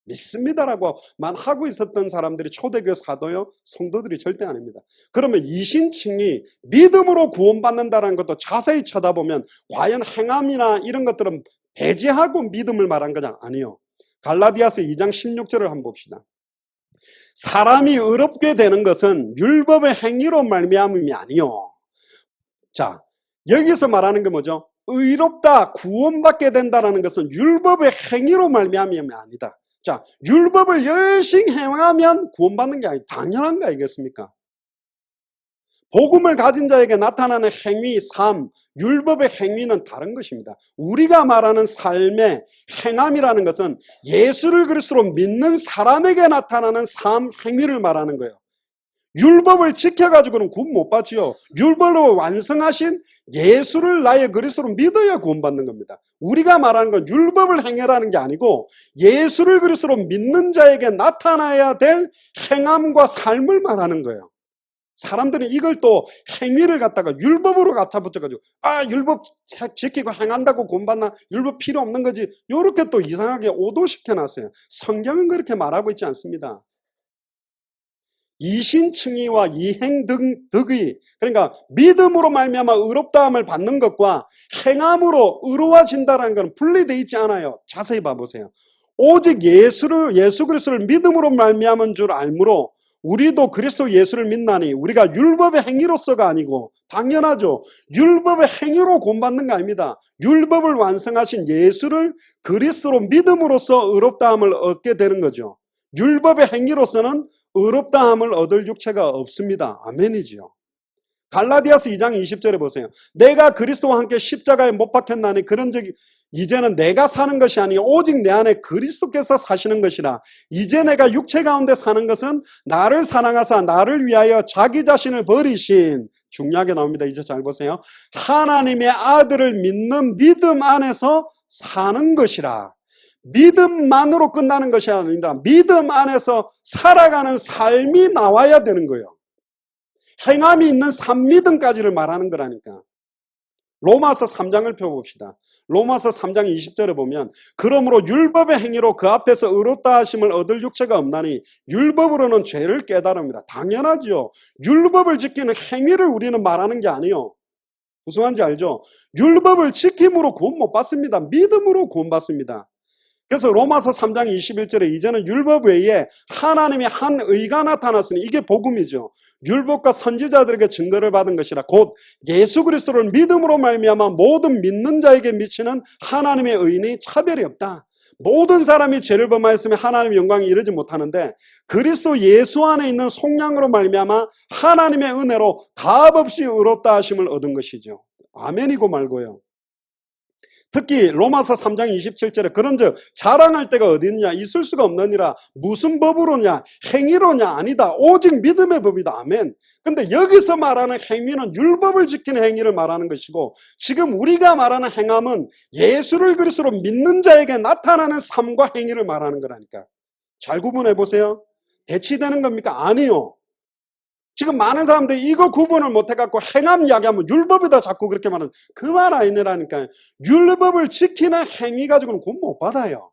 믿습니다라고만 하고 있었던 사람들이 초대교회 사도요 성도들이 절대 아닙니다. 그러면 이신칭이 믿음으로 구원받는다는 것도 자세히 쳐다보면 과연 행함이나 이런 것들은 배제하고 믿음을 말한 거냐? 아니요. 갈라디아서 2장 16절을 한번 봅시다. 사람이 의롭게 되는 것은 율법의 행위로 말미암음이 아니요. 자, 여기서 말하는 게 뭐죠? 의롭다, 구원받게 된다는 것은 율법의 행위로 말미암음이 아니다. 자, 율법을 열심히 행하면 구원받는 게 아니고 당연한 거 아니겠습니까? 복음을 가진 자에게 나타나는 행위, 삶, 율법의 행위는 다른 것입니다. 우리가 말하는 삶의 행함이라는 것은 예수를 그리스도로 믿는 사람에게 나타나는 삶, 행위를 말하는 거예요. 율법을 지켜가지고는 구원 못 받지요. 율법으로 완성하신 예수를 나의 그리스도로 믿어야 구원받는 겁니다. 우리가 말하는 건 율법을 행해라는 게 아니고 예수를 그리스도로 믿는 자에게 나타나야 될 행함과 삶을 말하는 거예요. 사람들은 이걸 또 행위를 갖다가 율법으로 갖다 붙여가지고 율법 지키고 행한다고 구원받나? 율법 필요 없는 거지. 이렇게 또 이상하게 오도시켜놨어요. 성경은 그렇게 말하고 있지 않습니다. 이신칭의와 이행득의, 그러니까 믿음으로 말미암아 의롭다함을 받는 것과 행함으로 의로워진다는 건 분리되어 있지 않아요. 자세히 봐보세요. 오직 예수 그리스도를 믿음으로 말미암은 줄 알므로 우리도 그리스도 예수를 믿나니 우리가 율법의 행위로서가 아니고 당연하죠. 율법의 행위로 구원받는 거 아닙니다. 율법을 완성하신 예수를 그리스도로 믿음으로써 의롭다함을 얻게 되는 거죠. 율법의 행위로서는 의롭다함을 얻을 육체가 없습니다. 아멘이지요. 갈라디아서 2장 20절에 보세요. 내가 그리스도와 함께 십자가에 못 박혔나니 그런즉 이제는 내가 사는 것이 아니요 오직 내 안에 그리스도께서 사시는 것이라. 이제 내가 육체 가운데 사는 것은 나를 사랑하사 나를 위하여 자기 자신을 버리신, 중요하게 나옵니다. 이제 잘 보세요. 하나님의 아들을 믿는 믿음 안에서 사는 것이라. 믿음만으로 끝나는 것이 아니라 믿음 안에서 살아가는 삶이 나와야 되는 거예요. 행함이 있는 산믿음까지를 말하는 거라니까. 로마서 3장을 펴봅시다. 로마서 3장 20절에 보면 그러므로 율법의 행위로 그 앞에서 의롭다 하심을 얻을 육체가 없나니 율법으로는 죄를 깨달음이라. 당연하죠. 율법을 지키는 행위를 우리는 말하는 게 아니에요. 무슨 말인지 알죠? 율법을 지킴으로 구원 못 받습니다. 믿음으로 구원 받습니다. 그래서 로마서 3장 21절에 이제는 율법 외에 하나님의 한 의가 나타났으니 이게 복음이죠. 율법과 선지자들에게 증거를 받은 것이라 곧 예수 그리스도를 믿음으로 말미암아 모든 믿는 자에게 미치는 하나님의 의인이 차별이 없다. 모든 사람이 죄를 범하였으면 하나님의 영광에 이르지 못하는데 그리스도 예수 안에 있는 속량으로 말미암아 하나님의 은혜로 값없이 의롭다 하심을 얻은 것이죠. 아멘이고 말고요. 특히 로마서 3장 27절에 그런즉 자랑할 때가 어디 있느냐 있을 수가 없느니라. 무슨 법으로냐 행위로냐 아니다. 오직 믿음의 법이다. 아멘. 근데 여기서 말하는 행위는 율법을 지키는 행위를 말하는 것이고 지금 우리가 말하는 행함은 예수를 그리스도로 믿는 자에게 나타나는 삶과 행위를 말하는 거라니까. 잘 구분해 보세요. 대치되는 겁니까? 아니요. 지금 많은 사람들이 이거 구분을 못해갖고 행함 이야기하면 율법이다 자꾸 그렇게 말하는 그 말 아니라니까요. 율법을 지키는 행위 가지고는 구원 못 받아요.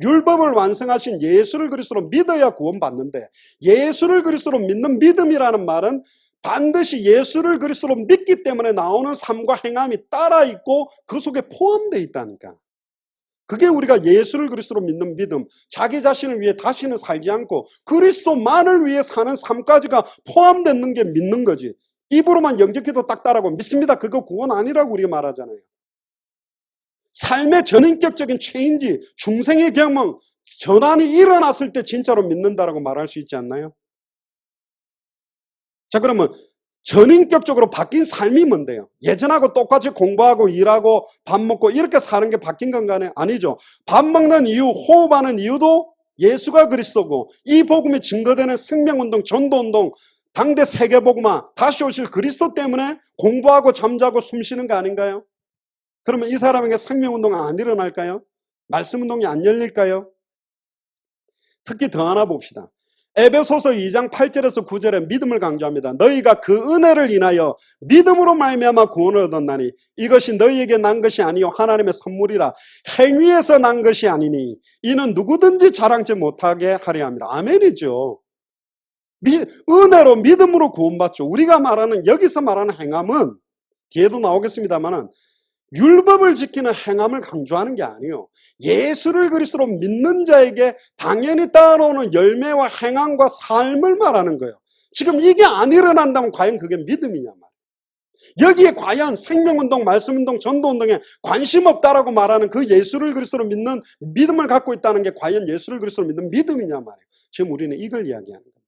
율법을 완성하신 예수를 그리스도로 믿어야 구원받는데, 예수를 그리스도로 믿는 믿음이라는 말은 반드시 예수를 그리스도로 믿기 때문에 나오는 삶과 행함이 따라 있고 그 속에 포함되어 있다니까. 그게 우리가 예수를 그리스도로 믿는 믿음, 자기 자신을 위해 다시는 살지 않고 그리스도만을 위해 사는 삶까지가 포함되는 게 믿는 거지. 입으로만 영접해도 딱 따라고 믿습니다. 그거 구원 아니라고 우리가 말하잖아요. 삶의 전인격적인 체인지, 중생의 경험, 전환이 일어났을 때 진짜로 믿는다라고 말할 수 있지 않나요? 자, 그러면 전인격적으로 바뀐 삶이 뭔데요? 예전하고 똑같이 공부하고 일하고 밥 먹고 이렇게 사는 게 바뀐 건가요? 아니죠. 밥 먹는 이유, 호흡하는 이유도 예수가 그리스도고, 이 복음이 증거되는 생명운동, 전도운동, 당대 세계복음화, 다시 오실 그리스도 때문에 공부하고 잠자고 숨쉬는 거 아닌가요? 그러면 이 사람에게 생명운동 안 일어날까요? 말씀운동이 안 열릴까요? 특히 더 하나 봅시다. 에베소서 2장 8절에서 9절에 믿음을 강조합니다. 너희가 그 은혜를 인하여 믿음으로 말미암아 구원을 얻었나니 이것이 너희에게 난 것이 아니요 하나님의 선물이라. 행위에서 난 것이 아니니 이는 누구든지 자랑치 못하게 하려 함이라. 아멘이죠. 은혜로 믿음으로 구원받죠. 우리가 말하는, 여기서 말하는 행함은 뒤에도 나오겠습니다만은 율법을 지키는 행함을 강조하는 게 아니에요. 예수를 그리스도로 믿는 자에게 당연히 따라오는 열매와 행함과 삶을 말하는 거예요. 지금 이게 안 일어난다면 과연 그게 믿음이냐 말이에요. 여기에 과연 생명운동, 말씀운동, 전도운동에 관심 없다라고 말하는 그 예수를 그리스도로 믿는 믿음을 갖고 있다는 게 과연 예수를 그리스도로 믿는 믿음이냐 말이에요. 지금 우리는 이걸 이야기하는 겁니다.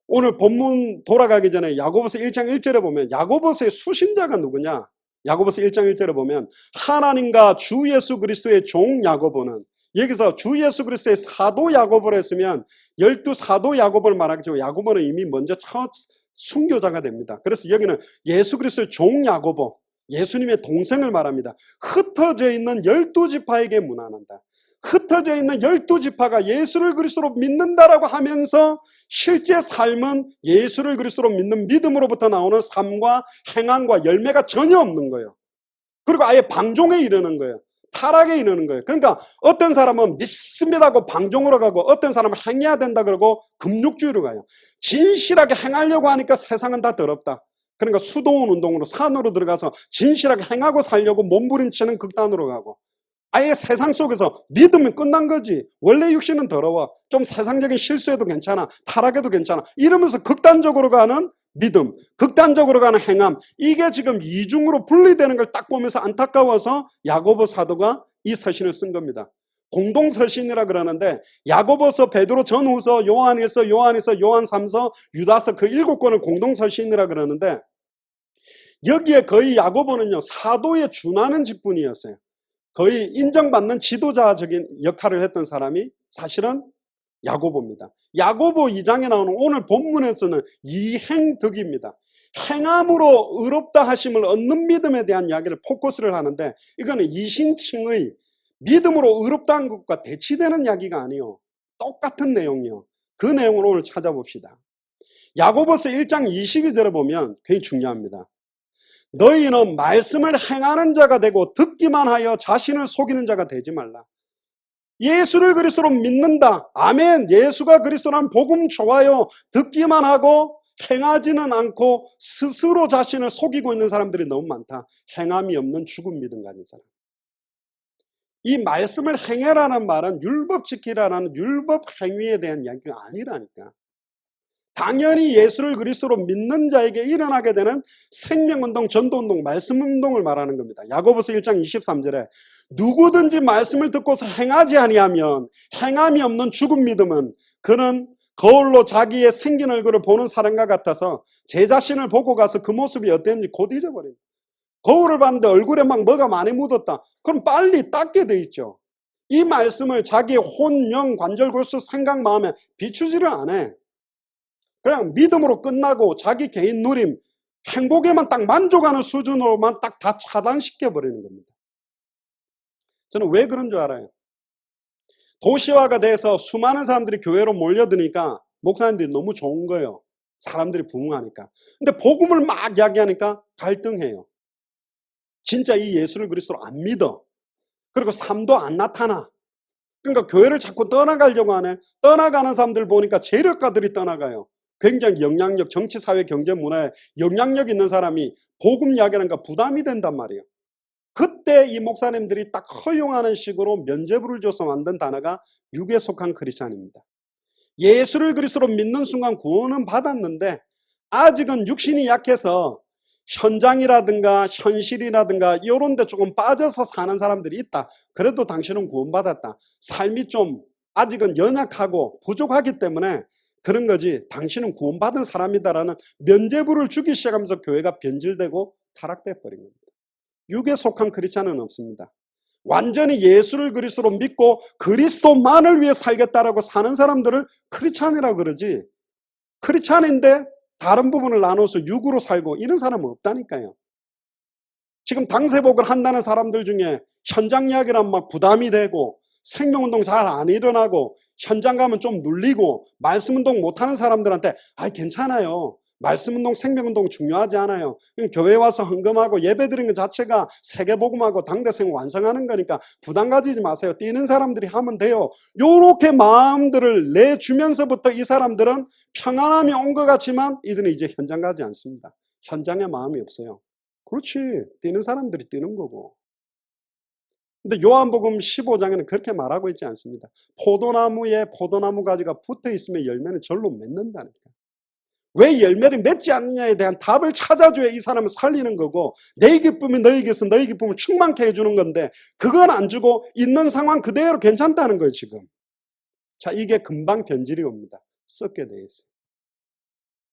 오늘 본문 돌아가기 전에 야고보서 1장 1절에 보면 야고보서의 수신자가 누구냐? 야고보서 1장 1절에 보면 하나님과 주 예수 그리스도의 종 야고보는, 여기서 주 예수 그리스도의 사도 야고보를 했으면 12사도 야고보를 말하겠지만 야고보는 이미 먼저 첫 순교자가 됩니다. 그래서 여기는 예수 그리스도의 종 야고보, 예수님의 동생을 말합니다. 흩어져 있는 12지파에게 문안한다. 흩어져 있는 12지파가 예수를 그리스도로 믿는다라고 하면서 실제 삶은 예수를 그리스도로 믿는 믿음으로부터 나오는 삶과 행함과 열매가 전혀 없는 거예요. 그리고 아예 방종에 이르는 거예요. 타락에 이르는 거예요. 그러니까 어떤 사람은 믿습니다고 방종으로 가고 어떤 사람은 행해야 된다 그러고 금육주의로 가요. 진실하게 행하려고 하니까 세상은 다 더럽다. 그러니까 수도원 운동으로 산으로 들어가서 진실하게 행하고 살려고 몸부림치는 극단으로 가고, 아예 세상 속에서 믿으면 끝난 거지. 원래 육신은 더러워. 좀 세상적인 실수해도 괜찮아. 타락해도 괜찮아. 이러면서 극단적으로 가는 믿음, 극단적으로 가는 행함, 이게 지금 이중으로 분리되는 걸 딱 보면서 안타까워서 야고보 사도가 이 서신을 쓴 겁니다. 공동서신이라 그러는데 야고보서, 베드로 전후서, 요한일서, 요한 3서, 유다서 그 7권을 공동서신이라 그러는데 여기에 거의 야고보는요 사도에 준하는 직분이었어요. 거의 인정받는 지도자적인 역할을 했던 사람이 사실은 야고보입니다. 야고보 2장에 나오는 오늘 본문에서는 이행덕입니다. 행함으로 의롭다 하심을 얻는 믿음에 대한 이야기를 포커스를 하는데 이거는 이신칭의 믿음으로 의롭다는 것과 대치되는 이야기가 아니요, 똑같은 내용이요. 그 내용을 오늘 찾아봅시다. 야고보서 1장 22절에 보면 굉장히 중요합니다. 너희는 말씀을 행하는 자가 되고 듣기만 하여 자신을 속이는 자가 되지 말라. 예수를 그리스도로 믿는다. 아멘. 예수가 그리스도라는 복음 좋아요. 듣기만 하고 행하지는 않고 스스로 자신을 속이고 있는 사람들이 너무 많다. 행함이 없는 죽은 믿음 가진 사람. 이 말씀을 행해라는 말은 율법 지키라는 율법 행위에 대한 이야기가 아니라니까. 당연히 예수를 그리스도로 믿는 자에게 일어나게 되는 생명운동, 전도운동, 말씀운동을 말하는 겁니다. 야고보서 1장 23절에 누구든지 말씀을 듣고서 행하지 아니하면, 행함이 없는 죽은 믿음은 그는 거울로 자기의 생긴 얼굴을 보는 사람과 같아서 제 자신을 보고 가서 그 모습이 어땠는지 곧 잊어버립니다. 거울을 봤는데 얼굴에 막 뭐가 많이 묻었다. 그럼 빨리 닦게 돼 있죠. 이 말씀을 자기의 혼, 영, 관절, 골수, 생각, 마음에 비추지를 안 해. 그냥 믿음으로 끝나고 자기 개인 누림, 행복에만 딱 만족하는 수준으로만 딱 다 차단시켜버리는 겁니다. 저는 왜 그런 줄 알아요? 도시화가 돼서 수많은 사람들이 교회로 몰려드니까 목사님들이 너무 좋은 거예요. 사람들이 부흥하니까. 근데 복음을 막 이야기하니까 갈등해요. 진짜 이 예수를 그리스도로 안 믿어. 그리고 삶도 안 나타나. 그러니까 교회를 자꾸 떠나가려고 하네. 떠나가는 사람들 보니까 재력가들이 떠나가요. 굉장히 영향력, 정치, 사회, 경제, 문화에 영향력 있는 사람이 복음 이야기하니까 부담이 된단 말이에요. 그때 이 목사님들이 딱 허용하는 식으로 면죄부를 줘서 만든 단어가 육에 속한 크리스찬입니다. 예수를 그리스도로 믿는 순간 구원은 받았는데 아직은 육신이 약해서 현장이라든가 현실이라든가 이런 데 조금 빠져서 사는 사람들이 있다. 그래도 당신은 구원받았다. 삶이 좀 아직은 연약하고 부족하기 때문에 그런 거지 당신은 구원받은 사람이다라는 면죄부를 주기 시작하면서 교회가 변질되고 타락돼 버린 겁니다. 육에 속한 크리스찬은 없습니다. 완전히 예수를 그리스도로 믿고 그리스도만을 위해 살겠다라고 사는 사람들을 크리스찬이라고 그러지, 크리스찬인데 다른 부분을 나눠서 육으로 살고 이런 사람은 없다니까요. 지금 당세복을 한다는 사람들 중에 현장 이야기란 막 부담이 되고 생명운동 잘 안 일어나고 현장 가면 좀 눌리고 말씀운동 못하는 사람들한테 괜찮아요. 말씀운동, 생명운동 중요하지 않아요. 교회 와서 헌금하고 예배드리는 것 자체가 세계복음하고 당대생 완성하는 거니까 부담 가지지 마세요. 뛰는 사람들이 하면 돼요. 요렇게 마음들을 내주면서부터 이 사람들은 평안함이 온 것 같지만 이들은 이제 현장 가지 않습니다. 현장에 마음이 없어요. 그렇지. 뛰는 사람들이 뛰는 거고. 근데 요한복음 15장에는 그렇게 말하고 있지 않습니다. 포도나무에 포도나무 가지가 붙어 있으면 열매는 절로 맺는다니까. 왜 열매를 맺지 않느냐에 대한 답을 찾아줘야 이 사람을 살리는 거고, 내 기쁨이 너에게서 너의 기쁨을 충만케 해주는 건데 그건 안 주고 있는 상황 그대로 괜찮다는 거예요 지금. 자, 이게 금방 변질이 옵니다. 썩게 돼 있어요.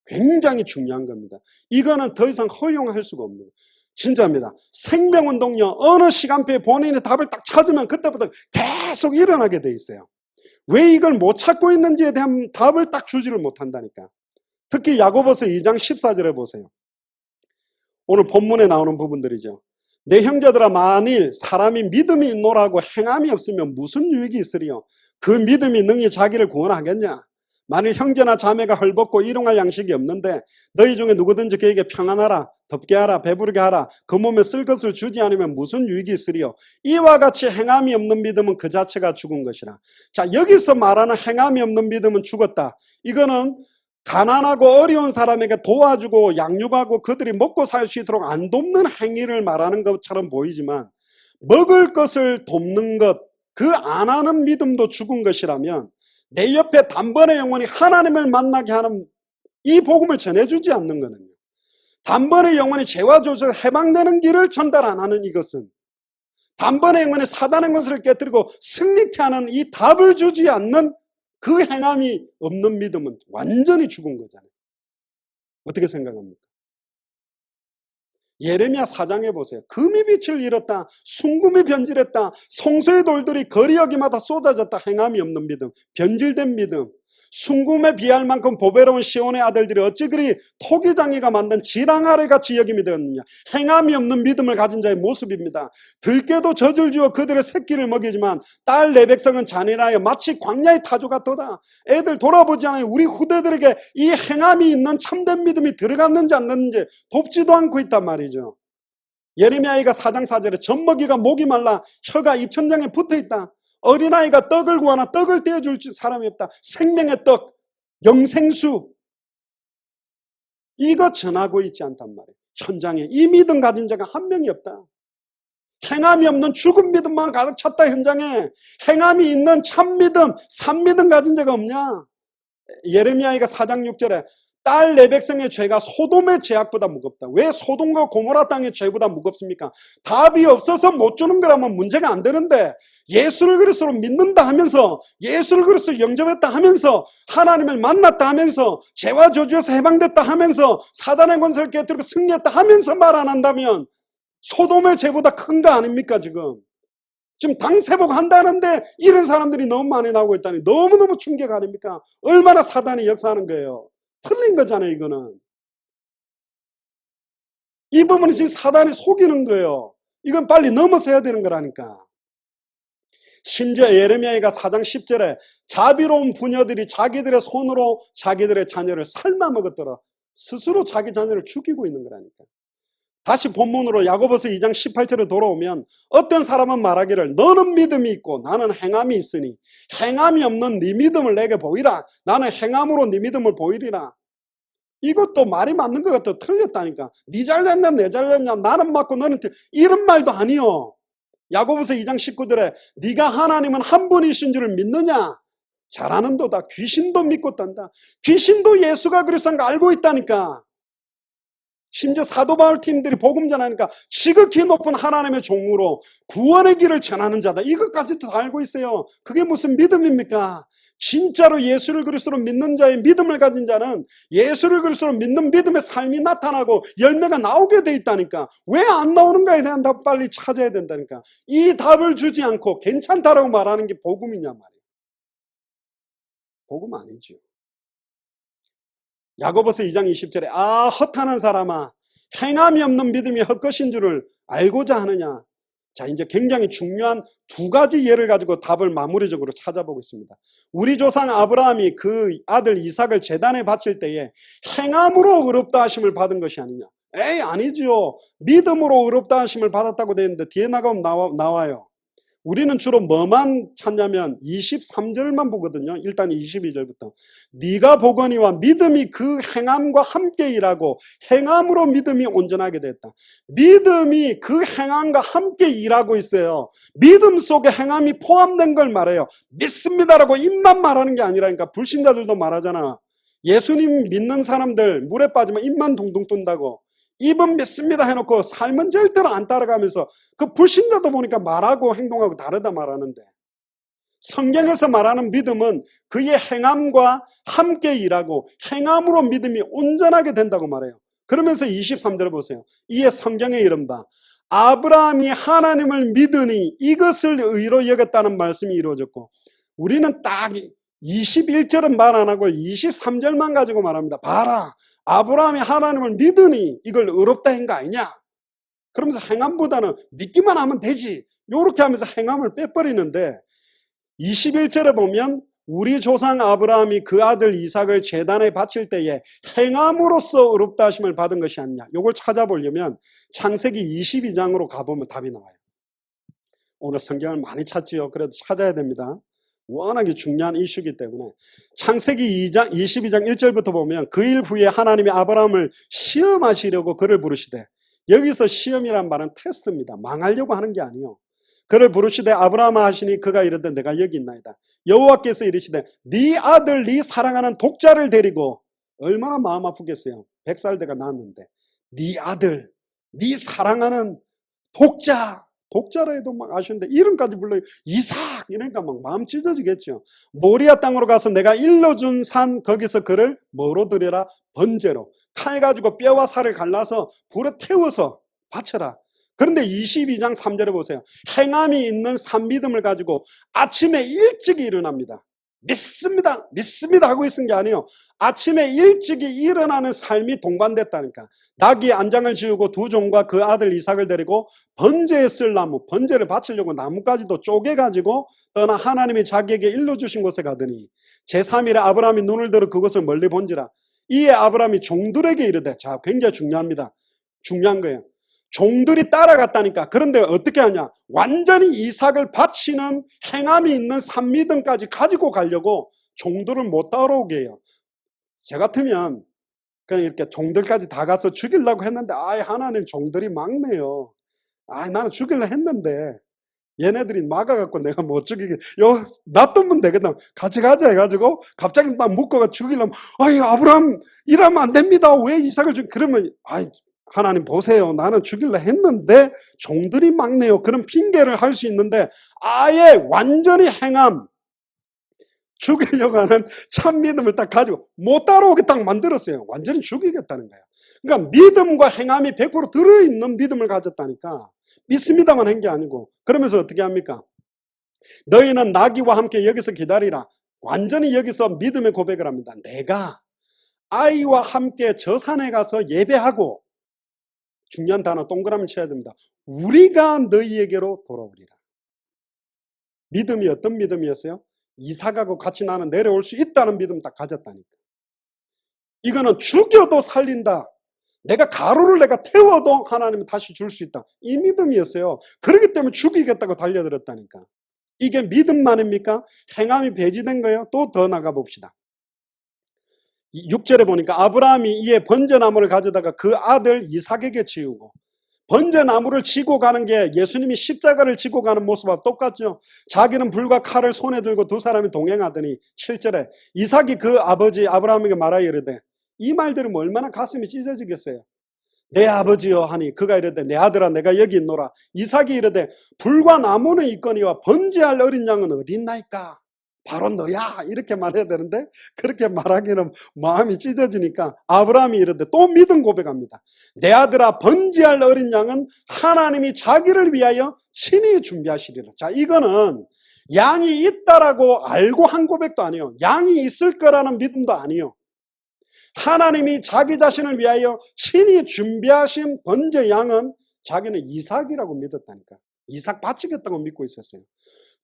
굉장히 중요한 겁니다. 이거는 더 이상 허용할 수가 없는 거예요. 진짜입니다. 생명운동요, 어느 시간표에 본인의 답을 딱 찾으면 그때부터 계속 일어나게 돼 있어요. 왜 이걸 못 찾고 있는지에 대한 답을 딱 주지를 못한다니까. 특히 야고보서 2장 14절에 보세요. 오늘 본문에 나오는 부분들이죠. 내 형제들아, 만일 사람이 믿음이 있노라고 행함이 없으면 무슨 유익이 있으리요? 그 믿음이 능히 자기를 구원하겠냐? 만일 형제나 자매가 헐벗고 일용할 양식이 없는데 너희 중에 누구든지 그에게 평안하라, 덥게 하라, 배부르게 하라, 그 몸에 쓸 것을 주지 않으면 무슨 유익이 있으리요? 이와 같이 행함이 없는 믿음은 그 자체가 죽은 것이라. 자, 여기서 말하는 행함이 없는 믿음은 죽었다. 이거는 가난하고 어려운 사람에게 도와주고 양육하고 그들이 먹고 살 수 있도록 안 돕는 행위를 말하는 것처럼 보이지만, 먹을 것을 돕는 것, 그 안 하는 믿음도 죽은 것이라면 내 옆에 단번에 영혼이 하나님을 만나게 하는 이 복음을 전해주지 않는 거는요, 단번에 영혼이 죄와 조절 해방되는 길을 전달 안 하는 이것은, 단번에 영혼이 사단의 것을 깨뜨리고 승리케 하는 이 답을 주지 않는 그 행함이 없는 믿음은 완전히 죽은 거잖아요. 어떻게 생각합니까? 예레미야 4장에 보세요. 금이 빛을 잃었다. 순금이 변질했다. 성소의 돌들이 거리여기마다 쏟아졌다. 행함이 없는 믿음, 변질된 믿음. 순금에 비할 만큼 보배로운 시온의 아들들이 어찌 그리 토기장이가 만든 지랑아래 같이 여김이 되었느냐. 행함이 없는 믿음을 가진 자의 모습입니다. 들깨도 젖을 주어 그들의 새끼를 먹이지만 딸 내 백성은 잔인하여 마치 광야의 타조 같도다. 애들 돌아보지 않아요. 우리 후대들에게 이 행함이 있는 참된 믿음이 들어갔는지 안 됐는지 돕지도 않고 있단 말이죠. 예레미야가 4장 4절에 젖먹이가 목이 말라 혀가 입천장에 붙어있다. 어린아이가 떡을 구하나 떡을 떼어줄 사람이 없다. 생명의 떡, 영생수, 이거 전하고 있지 않단 말이에요. 현장에 이 믿음 가진 자가 한 명이 없다. 행함이 없는 죽은 믿음만 가득 찼다. 현장에 행함이 있는 참 믿음, 산 믿음 가진 자가 없냐. 예레미야가 4장 6절에 딸 내 백성의 죄가 소돔의 죄악보다 무겁다. 왜 소돔과 고모라 땅의 죄보다 무겁습니까? 답이 없어서 못 주는 거라면 문제가 안 되는데, 예수를 그리스도로 믿는다 하면서, 예수를 그리스도로 영접했다 하면서, 하나님을 만났다 하면서, 죄와 저주에서 해방됐다 하면서, 사단의 권세를 깨뜨리고 승리했다 하면서 말 안 한다면 소돔의 죄보다 큰 거 아닙니까? 지금 당세복 한다는데 이런 사람들이 너무 많이 나오고 있다니 너무너무 충격 아닙니까? 얼마나 사단이 역사하는 거예요. 틀린 거잖아요. 이거는 이 부분은 지금 사단이 속이는 거예요. 이건 빨리 넘어서야 되는 거라니까. 심지어 예레미야가 4장 10절에 자비로운 부녀들이 자기들의 손으로 자기들의 자녀를 삶아 먹었더라. 스스로 자기 자녀를 죽이고 있는 거라니까. 다시 본문으로 야고보서 2장 18절에 돌아오면 어떤 사람은 말하기를 너는 믿음이 있고 나는 행함이 있으니 행함이 없는 네 믿음을 내게 보이라. 나는 행함으로 네 믿음을 보이리라. 이것도 말이 맞는 것 같아. 틀렸다니까. 네 잘렸냐 내 잘렸냐 나는 맞고 너는 이런 말도 아니요. 야고보서 2장 19절에 네가 하나님은 한 분이신 줄을 믿느냐? 잘하는도다. 귀신도 믿고 딴다. 귀신도 예수가 그리스도인 거 알고 있다니까. 심지어 사도 바울 팀들이 복음 전하니까 지극히 높은 하나님의 종으로 구원의 길을 전하는 자다. 이것까지도 다 알고 있어요. 그게 무슨 믿음입니까? 진짜로 예수를 그리스도로 믿는 자의 믿음을 가진 자는 예수를 그리스도로 믿는 믿음의 삶이 나타나고 열매가 나오게 돼 있다니까. 왜 안 나오는가에 대한 답 빨리 찾아야 된다니까. 이 답을 주지 않고 괜찮다라고 말하는 게 복음이냐 말이에요. 복음 아니죠. 야고보서 2장 20절에 헛하는 사람아 행함이 없는 믿음이 헛것인 줄을 알고자 하느냐. 자, 이제 굉장히 중요한 두 가지 예를 가지고 답을 마무리적으로 찾아보겠습니다. 우리 조상 아브라함이 그 아들 이삭을 제단에 바칠 때에 행함으로 의롭다 하심을 받은 것이 아니냐. 에이 아니지요. 믿음으로 의롭다 하심을 받았다고 되어 있는데 뒤에 나가면 나와요. 우리는 주로 뭐만 찾냐면 23절만 보거든요. 일단 22절부터 네가 보거니와 믿음이 그 행함과 함께 일하고 행함으로 믿음이 온전하게 됐다. 믿음이 그 행함과 함께 일하고 있어요. 믿음 속에 행함이 포함된 걸 말해요. 믿습니다라고 입만 말하는 게 아니라니까. 불신자들도 말하잖아. 예수님 믿는 사람들 물에 빠지면 입만 둥둥 뜬다고. 입은 믿습니다 해놓고 삶은 절대로 안 따라가면서 그 불신자도 보니까 말하고 행동하고 다르다 말하는데, 성경에서 말하는 믿음은 그의 행함과 함께 일하고 행함으로 믿음이 온전하게 된다고 말해요. 그러면서 23절을 보세요. 이에 성경에 이른바 아브라함이 하나님을 믿으니 이것을 의로 여겼다는 말씀이 이루어졌고, 우리는 딱 21절은 말 안 하고 23절만 가지고 말합니다. 봐라, 아브라함이 하나님을 믿으니 이걸 의롭다 한 거 아니냐. 그러면서 행함보다는 믿기만 하면 되지, 이렇게 하면서 행함을 빼버리는데, 21절에 보면 우리 조상 아브라함이 그 아들 이삭을 제단에 바칠 때에 행함으로써 의롭다 하심을 받은 것이 아니냐. 이걸 찾아보려면 창세기 22장으로 가보면 답이 나와요. 오늘 성경을 많이 찾지요. 그래도 찾아야 됩니다. 워낙에 중요한 이슈이기 때문에. 창세기 22장 1절부터 보면 그 일 후에 하나님이 아브라함을 시험하시려고 그를 부르시되, 여기서 시험이란 말은 테스트입니다. 망하려고 하는 게 아니에요. 그를 부르시되 아브라함아 하시니 그가 이르되 내가 여기 있나이다. 여호와께서 이르시되 네 아들 네 사랑하는 독자를 데리고, 얼마나 마음 아프겠어요. 100살 돼가 낳았는데 네 아들 네 사랑하는 독자라 해도 막 아쉬운데 이름까지 불러요. 이삭 이러니까 막 마음 찢어지겠죠. 모리아 땅으로 가서 내가 일러준 산 거기서 그를 뭐로 드려라? 번제로. 칼 가지고 뼈와 살을 갈라서 불에 태워서 바쳐라. 그런데 22장 3절에 보세요. 행함이 있는 산믿음을 가지고 아침에 일찍 일어납니다. 믿습니다 하고 있은 게 아니에요. 아침에 일찍이 일어나는 삶이 동반됐다니까. 나귀 안장을 지우고 두 종과 그 아들 이삭을 데리고 번제에 쓸 나무, 번제를 바치려고 나무까지도 쪼개가지고 떠나 하나님이 자기에게 일러주신 곳에 가더니 제3일에 아브라함이 눈을 들어 그것을 멀리 본지라. 이에 아브라함이 종들에게 이르되, 자 굉장히 중요합니다. 중요한 거예요. 종들이 따라갔다니까. 그런데 어떻게 하냐? 완전히 이삭을 바치는 행함이 있는 산믿음까지 가지고 가려고 종들을 못 따라오게 해요. 제 같으면 그냥 이렇게 종들까지 다 가서 죽이려고 했는데, 하나님 종들이 막네요. 나는 죽이려 했는데 얘네들이 막아갖고 내가 못 죽이게, 놔두면 되겠다. 같이 가자 해가지고 갑자기 막 묶어가 죽이려면, 아브라함 이러면 안 됩니다. 왜 이삭을 그러면, 하나님 보세요. 나는 죽이려 했는데 종들이 막네요. 그런 핑계를 할 수 있는데, 아예 완전히 행함, 죽이려고 하는 참 믿음을 딱 가지고 못 따라오게 딱 만들었어요. 완전히 죽이겠다는 거예요. 그러니까 믿음과 행함이 100% 들어있는 믿음을 가졌다니까. 믿습니다만 한 게 아니고. 그러면서 어떻게 합니까? 너희는 나귀와 함께 여기서 기다리라. 완전히 여기서 믿음의 고백을 합니다. 내가 아이와 함께 저 산에 가서 예배하고, 중요한 단어 동그라미 쳐야 됩니다. 우리가 너희에게로 돌아오리라. 믿음이 어떤 믿음이었어요? 이삭하고 같이 나는 내려올 수 있다는 믿음 딱 가졌다니까. 이거는 죽여도 살린다. 내가 가루를 내가 태워도 하나님은 다시 줄 수 있다. 이 믿음이었어요. 그렇기 때문에 죽이겠다고 달려들었다니까. 이게 믿음만입니까? 행함이 배제된 거예요. 또 더 나가 봅시다. 6절에 보니까 아브라함이 이에 번제나무를 가져다가 그 아들 이삭에게 지우고, 번제나무를 지고 가는 게 예수님이 십자가를 지고 가는 모습과 똑같죠. 자기는 불과 칼을 손에 들고 두 사람이 동행하더니 7절에 이삭이 그 아버지 아브라함에게 말하여 이르되, 이 말 들으면 얼마나 가슴이 찢어지겠어요. 내 아버지여 하니 그가 이르되 내 아들아 내가 여기 있노라. 이삭이 이르되 불과 나무는 있거니와 번제할 어린 양은 어디 있나이까? 바로 너야. 이렇게 말해야 되는데 그렇게 말하기는 마음이 찢어지니까 아브라함이 이르되 또 믿음 고백합니다. 내 아들아 번제할 어린 양은 하나님이 자기를 위하여 친히 준비하시리라. 자, 이거는 양이 있다라고 알고 한 고백도 아니에요. 양이 있을 거라는 믿음도 아니에요. 하나님이 자기 자신을 위하여 친히 준비하신 번제 양은 자기는 이삭이라고 믿었다니까. 이삭 바치겠다고 믿고 있었어요.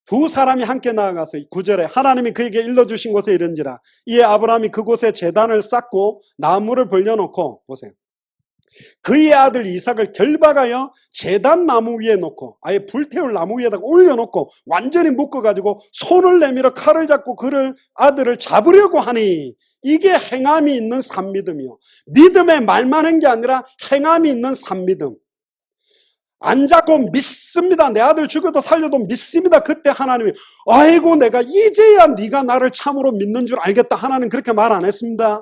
두 사람이 함께 나아가서 9절에 하나님이 그에게 일러주신 곳에 이른지라. 이에 아브라함이 그곳에 제단을 쌓고 나무를 벌려놓고, 보세요, 그의 아들 이삭을 결박하여 제단 나무 위에 놓고, 아예 불태울 나무 위에다가 올려놓고 완전히 묶어가지고 손을 내밀어 칼을 잡고 그를 아들을 잡으려고 하니, 이게 행함이 있는 산믿음이요. 믿음의 말만 한 게 아니라 행함이 있는 산믿음. 안 잡고 믿습니다. 내 아들 죽여도 살려도 믿습니다. 그때 하나님이 아이고 내가 이제야 네가 나를 참으로 믿는 줄 알겠다. 하나님 그렇게 말 안 했습니다.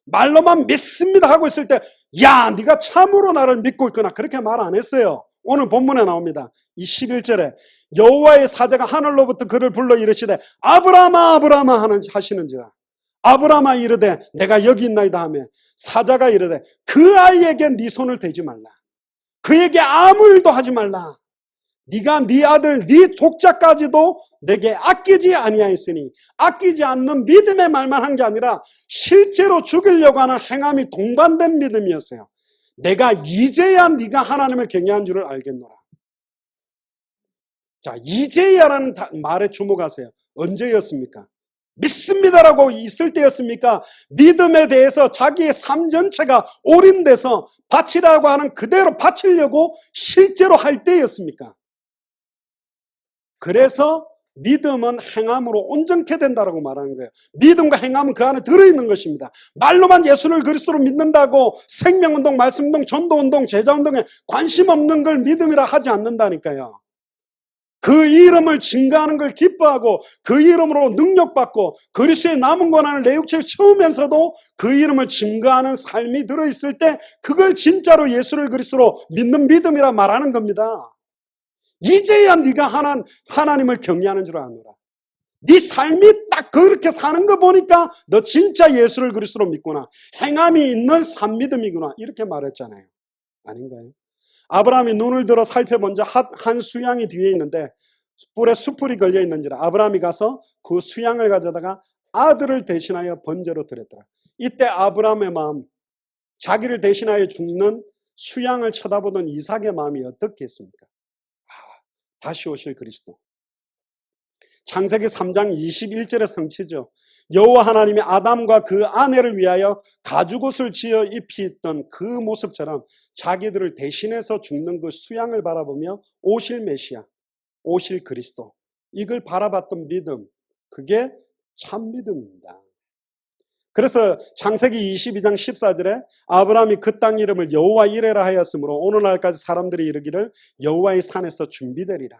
말로만 믿습니다 하고 있을 때 야 네가 참으로 나를 믿고 있구나 그렇게 말 안 했어요. 오늘 본문에 나옵니다. 이 11절에 여호와의 사자가 하늘로부터 그를 불러 이르시되 아브라함아 아브라함아 하시는지라. 아브라함아 이르되 내가 여기 있나이다 하며 사자가 이르되 그 아이에게 네 손을 대지 말라. 그에게 아무 일도 하지 말라. 네가 네 아들 네 독자까지도 내게 아끼지 아니하였으니, 아끼지 않는 믿음의 말만 한 게 아니라 실제로 죽이려고 하는 행함이 동반된 믿음이었어요. 내가 이제야 네가 하나님을 경외한 줄을 알겠노라. 자, 이제야라는 말에 주목하세요. 언제였습니까? 믿습니다라고 있을 때였습니까? 믿음에 대해서 자기의 삶 전체가 올인돼서 바치라고 하는 그대로 바치려고 실제로 할 때였습니까? 그래서 믿음은 행함으로 온전케 된다라고 말하는 거예요. 믿음과 행함은 그 안에 들어있는 것입니다. 말로만 예수를 그리스도로 믿는다고 생명운동, 말씀운동, 전도운동, 제자운동에 관심 없는 걸 믿음이라 하지 않는다니까요. 그 이름을 증거하는 걸 기뻐하고 그 이름으로 능력받고 그리스도의 남은 권한을 내 육체에 채우면서도 그 이름을 증거하는 삶이 들어있을 때 그걸 진짜로 예수를 그리스도로 믿는 믿음이라 말하는 겁니다. 이제야 네가 하나님을 경외하는 줄 아노라. 네 삶이 딱 그렇게 사는 거 보니까 너 진짜 예수를 그리스도로 믿구나. 행함이 있는 산믿음이구나. 이렇게 말했잖아요. 아닌가요? 아브라함이 눈을 들어 살펴본 자 한 수양이 뒤에 있는데 뿔에 수풀이 걸려 있는지라. 아브라함이 가서 그 수양을 가져다가 아들을 대신하여 번제로 드렸더라. 이때 아브라함의 마음, 자기를 대신하여 죽는 수양을 쳐다보던 이삭의 마음이 어떻겠습니까? 다시 오실 그리스도. 창세기 3장 21절의 성취죠. 여호와 하나님이 아담과 그 아내를 위하여 가죽옷을 지어 입히던 그 모습처럼 자기들을 대신해서 죽는 그 수양을 바라보며 오실 메시아, 오실 그리스도, 이걸 바라봤던 믿음, 그게 참 믿음입니다. 그래서 창세기 22장 14절에 아브라함이 그 땅 이름을 여호와 이레라 하였으므로 오늘날까지 사람들이 이르기를 여호와의 산에서 준비되리라.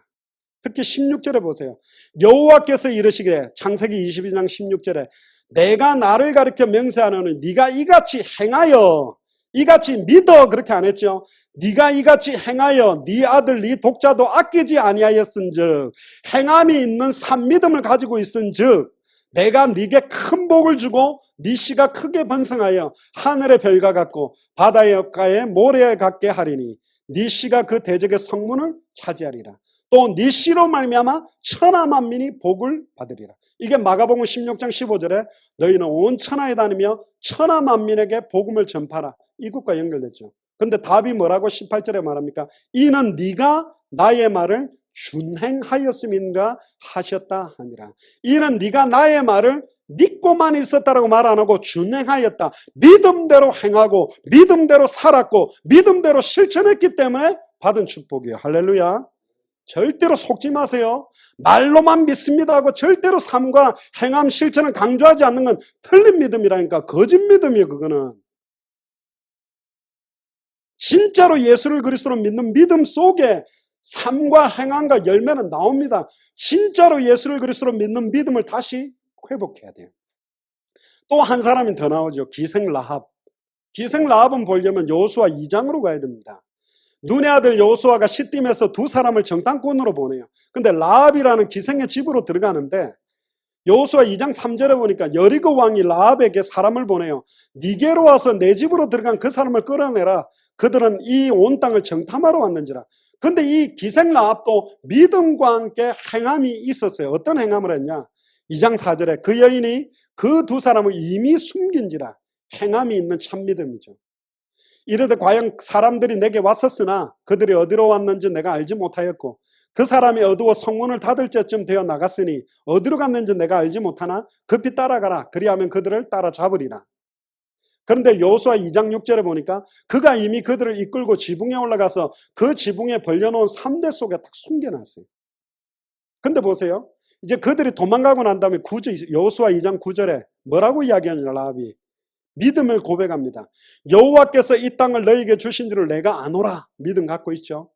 특히 16절에 보세요. 여호와께서 이르시기에, 창세기 22장 16절에 내가 나를 가리켜 맹세하노니 네가 이같이 행하여, 이같이 믿어, 그렇게 안 했죠. 네가 이같이 행하여 네 아들 네 독자도 아끼지 아니하였은즉, 행함이 있는 산믿음을 가지고 있은즉 내가 네게 큰 복을 주고 네 씨가 크게 번성하여 하늘의 별과 같고 바다의 가에 모래 같게 하리니 네 씨가 그 대적의 성문을 차지하리라. 또 네 씨로 말미암아 천하 만민이 복을 받으리라. 이게 마가복음 16장 15절에 너희는 온 천하에 다니며 천하 만민에게 복음을 전파라. 이것과 연결됐죠. 근데 답이 뭐라고 18절에 말합니까? 이는 네가 나의 말을 준행하였음인가 하셨다 하니라. 이는 네가 나의 말을 믿고만 있었다라고 말 안 하고 준행하였다. 믿음대로 행하고 믿음대로 살았고 믿음대로 실천했기 때문에 받은 축복이에요. 할렐루야. 절대로 속지 마세요. 말로만 믿습니다 하고 절대로 삶과 행함 실천을 강조하지 않는 건 틀린 믿음이라니까. 거짓 믿음이에요. 그거는. 진짜로 예수를 그리스도로 믿는 믿음 속에 삶과 행함과 열매는 나옵니다. 진짜로 예수를 그리스도로 믿는 믿음을 다시 회복해야 돼요. 또 한 사람이 더 나오죠. 기생 라합. 기생 라합은 보려면 여호수아 2장으로 가야 됩니다. 눈의 아들 여호수아가 시딤에서 두 사람을 정탐꾼으로 보내요. 근데 라합이라는 기생의 집으로 들어가는데 여호수아 2장 3절에 보니까 여리고 왕이 라합에게 사람을 보내요. 니게로 와서 내 집으로 들어간 그 사람을 끌어내라. 그들은 이 온 땅을 정탐하러 왔는지라. 근데 이 기생 라합도 믿음과 함께 행함이 있었어요. 어떤 행함을 했냐? 2장 4절에 그 여인이 그 두 사람을 이미 숨긴지라. 행함이 있는 참믿음이죠. 이르되 과연 사람들이 내게 왔었으나 그들이 어디로 왔는지 내가 알지 못하였고 그 사람이 어두워 성문을 닫을 때쯤 되어 나갔으니 어디로 갔는지 내가 알지 못하나 급히 따라가라. 그리하면 그들을 따라잡으리라. 그런데 여호수아 2장 6절에 보니까 그가 이미 그들을 이끌고 지붕에 올라가서 그 지붕에 벌려놓은 3대 속에 딱 숨겨놨어요. 근데 보세요. 이제 그들이 도망가고 난 다음에 여호수아 2장 9절에 뭐라고 이야기하느냐 라합이. 믿음을 고백합니다. 여호와께서 이 땅을 너희에게 주신 줄을 내가 아노라. 믿음 갖고 있죠.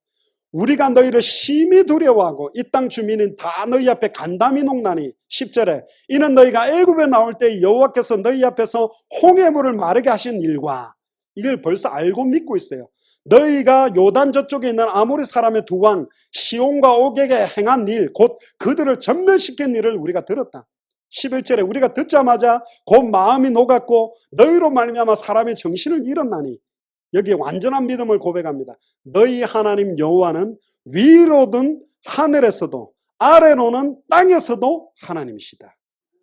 우리가 너희를 심히 두려워하고 이 땅 주민인 다 너희 앞에 간담이 녹나니 10절에 이는 너희가 애굽에 나올 때 여호와께서 너희 앞에서 홍해물을 마르게 하신 일과 이걸 벌써 알고 믿고 있어요. 너희가 요단 저쪽에 있는 아모리 사람의 두 왕 시온과 옥에게 행한 일 곧 그들을 전멸시킨 일을 우리가 들었다. 11절에 우리가 듣자마자 곧 마음이 녹았고 너희로 말미암아 사람의 정신을 잃었나니 여기에 완전한 믿음을 고백합니다. 너희 하나님 여호와는 위로든 하늘에서도 아래로는 땅에서도 하나님이시다.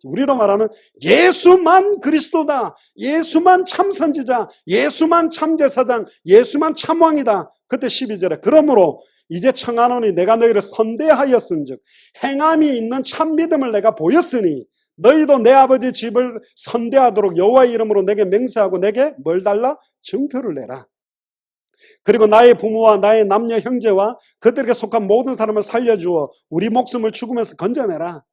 우리로 말하면 예수만 그리스도다. 예수만 참선지자. 예수만 참제사장. 예수만 참왕이다. 그때 12절에 그러므로 이제 청하노니 내가 너희를 선대하였은즉 행함이 있는 참믿음을 내가 보였으니 너희도 내 아버지 집을 선대하도록 여호와의 이름으로 내게 맹세하고 내게 뭘 달라? 증표를 내라. 그리고 나의 부모와 나의 남녀 형제와 그들에게 속한 모든 사람을 살려주어 우리 목숨을 죽음에서 건져내라.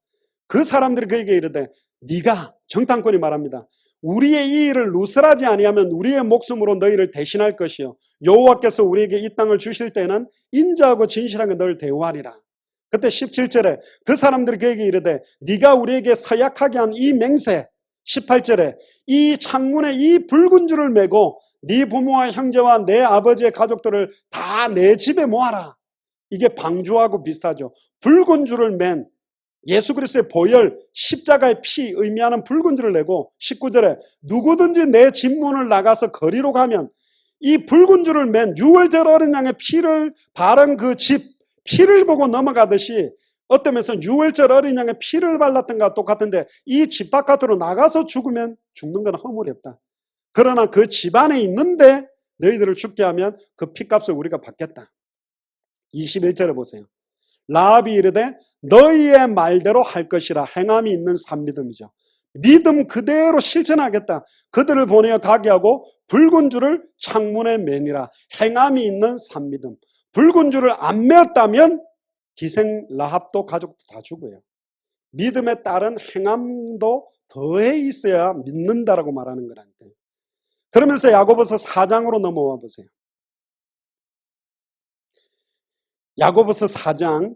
그 사람들이 그에게 이르되 네가 정탐꾼이 말합니다. 우리의 이 일을 누설하지 아니하면 우리의 목숨으로 너희를 대신할 것이요 여호와께서 우리에게 이 땅을 주실 때는 인자하고 진실하게 너를 대우하리라. 그때 17절에 그 사람들이 그에게 이르되 네가 우리에게 서약하게 한 이 맹세 18절에 이 창문에 이 붉은 줄을 메고 네 부모와 형제와 내 아버지의 가족들을 다 내 집에 모아라. 이게 방주하고 비슷하죠. 붉은 줄을 맨 예수 그리스도의 보혈 십자가의 피 의미하는 붉은 줄을 내고 19절에 누구든지 내 집 문을 나가서 거리로 가면 이 붉은 줄을 맨 유월절 어린 양의 피를 바른 그 집 피를 보고 넘어가듯이 어떤 면에서 유월절 어린 양의 피를 발랐던 것과 똑같은데 이 집 바깥으로 나가서 죽으면 죽는 건 허물이 없다. 그러나 그 집 안에 있는데 너희들을 죽게 하면 그 피값을 우리가 받겠다. 21절에 보세요. 라합이 이르되 너희의 말대로 할 것이라. 행함이 있는 산믿음이죠. 믿음 그대로 실천하겠다. 그들을 보내어 가게 하고 붉은 줄을 창문에 매니라. 행함이 있는 산믿음. 붉은 줄을 안 메었다면 기생 라합도 가족도 다 죽어요. 믿음에 따른 행함도 더해 있어야 믿는다라고 말하는 거라니까요. 그러면서 야고보서 4장으로 넘어와 보세요. 야고보서 4장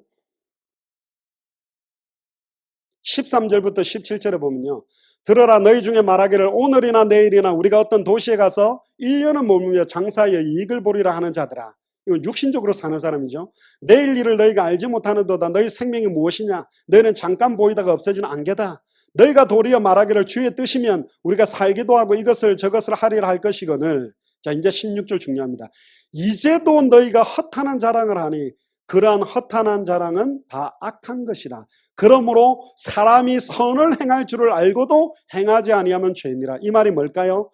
13절부터 17절에 보면요. 들어라 너희 중에 말하기를 오늘이나 내일이나 우리가 어떤 도시에 가서 1년은 머물며 장사하여 이익을 보리라 하는 자들아. 이건 육신적으로 사는 사람이죠. 내일 일을 너희가 알지 못하는도다. 너희 생명이 무엇이냐? 너희는 잠깐 보이다가 없어지는 안개다. 너희가 도리어 말하기를 주의 뜻이면 우리가 살기도 하고 이것을 저것을 하리라 할 것이거늘. 자, 이제 16절 중요합니다. 이제도 너희가 허탄한 자랑을 하니 그러한 허탄한 자랑은 다 악한 것이라. 그러므로 사람이 선을 행할 줄을 알고도 행하지 아니하면 죄니라. 이 말이 뭘까요?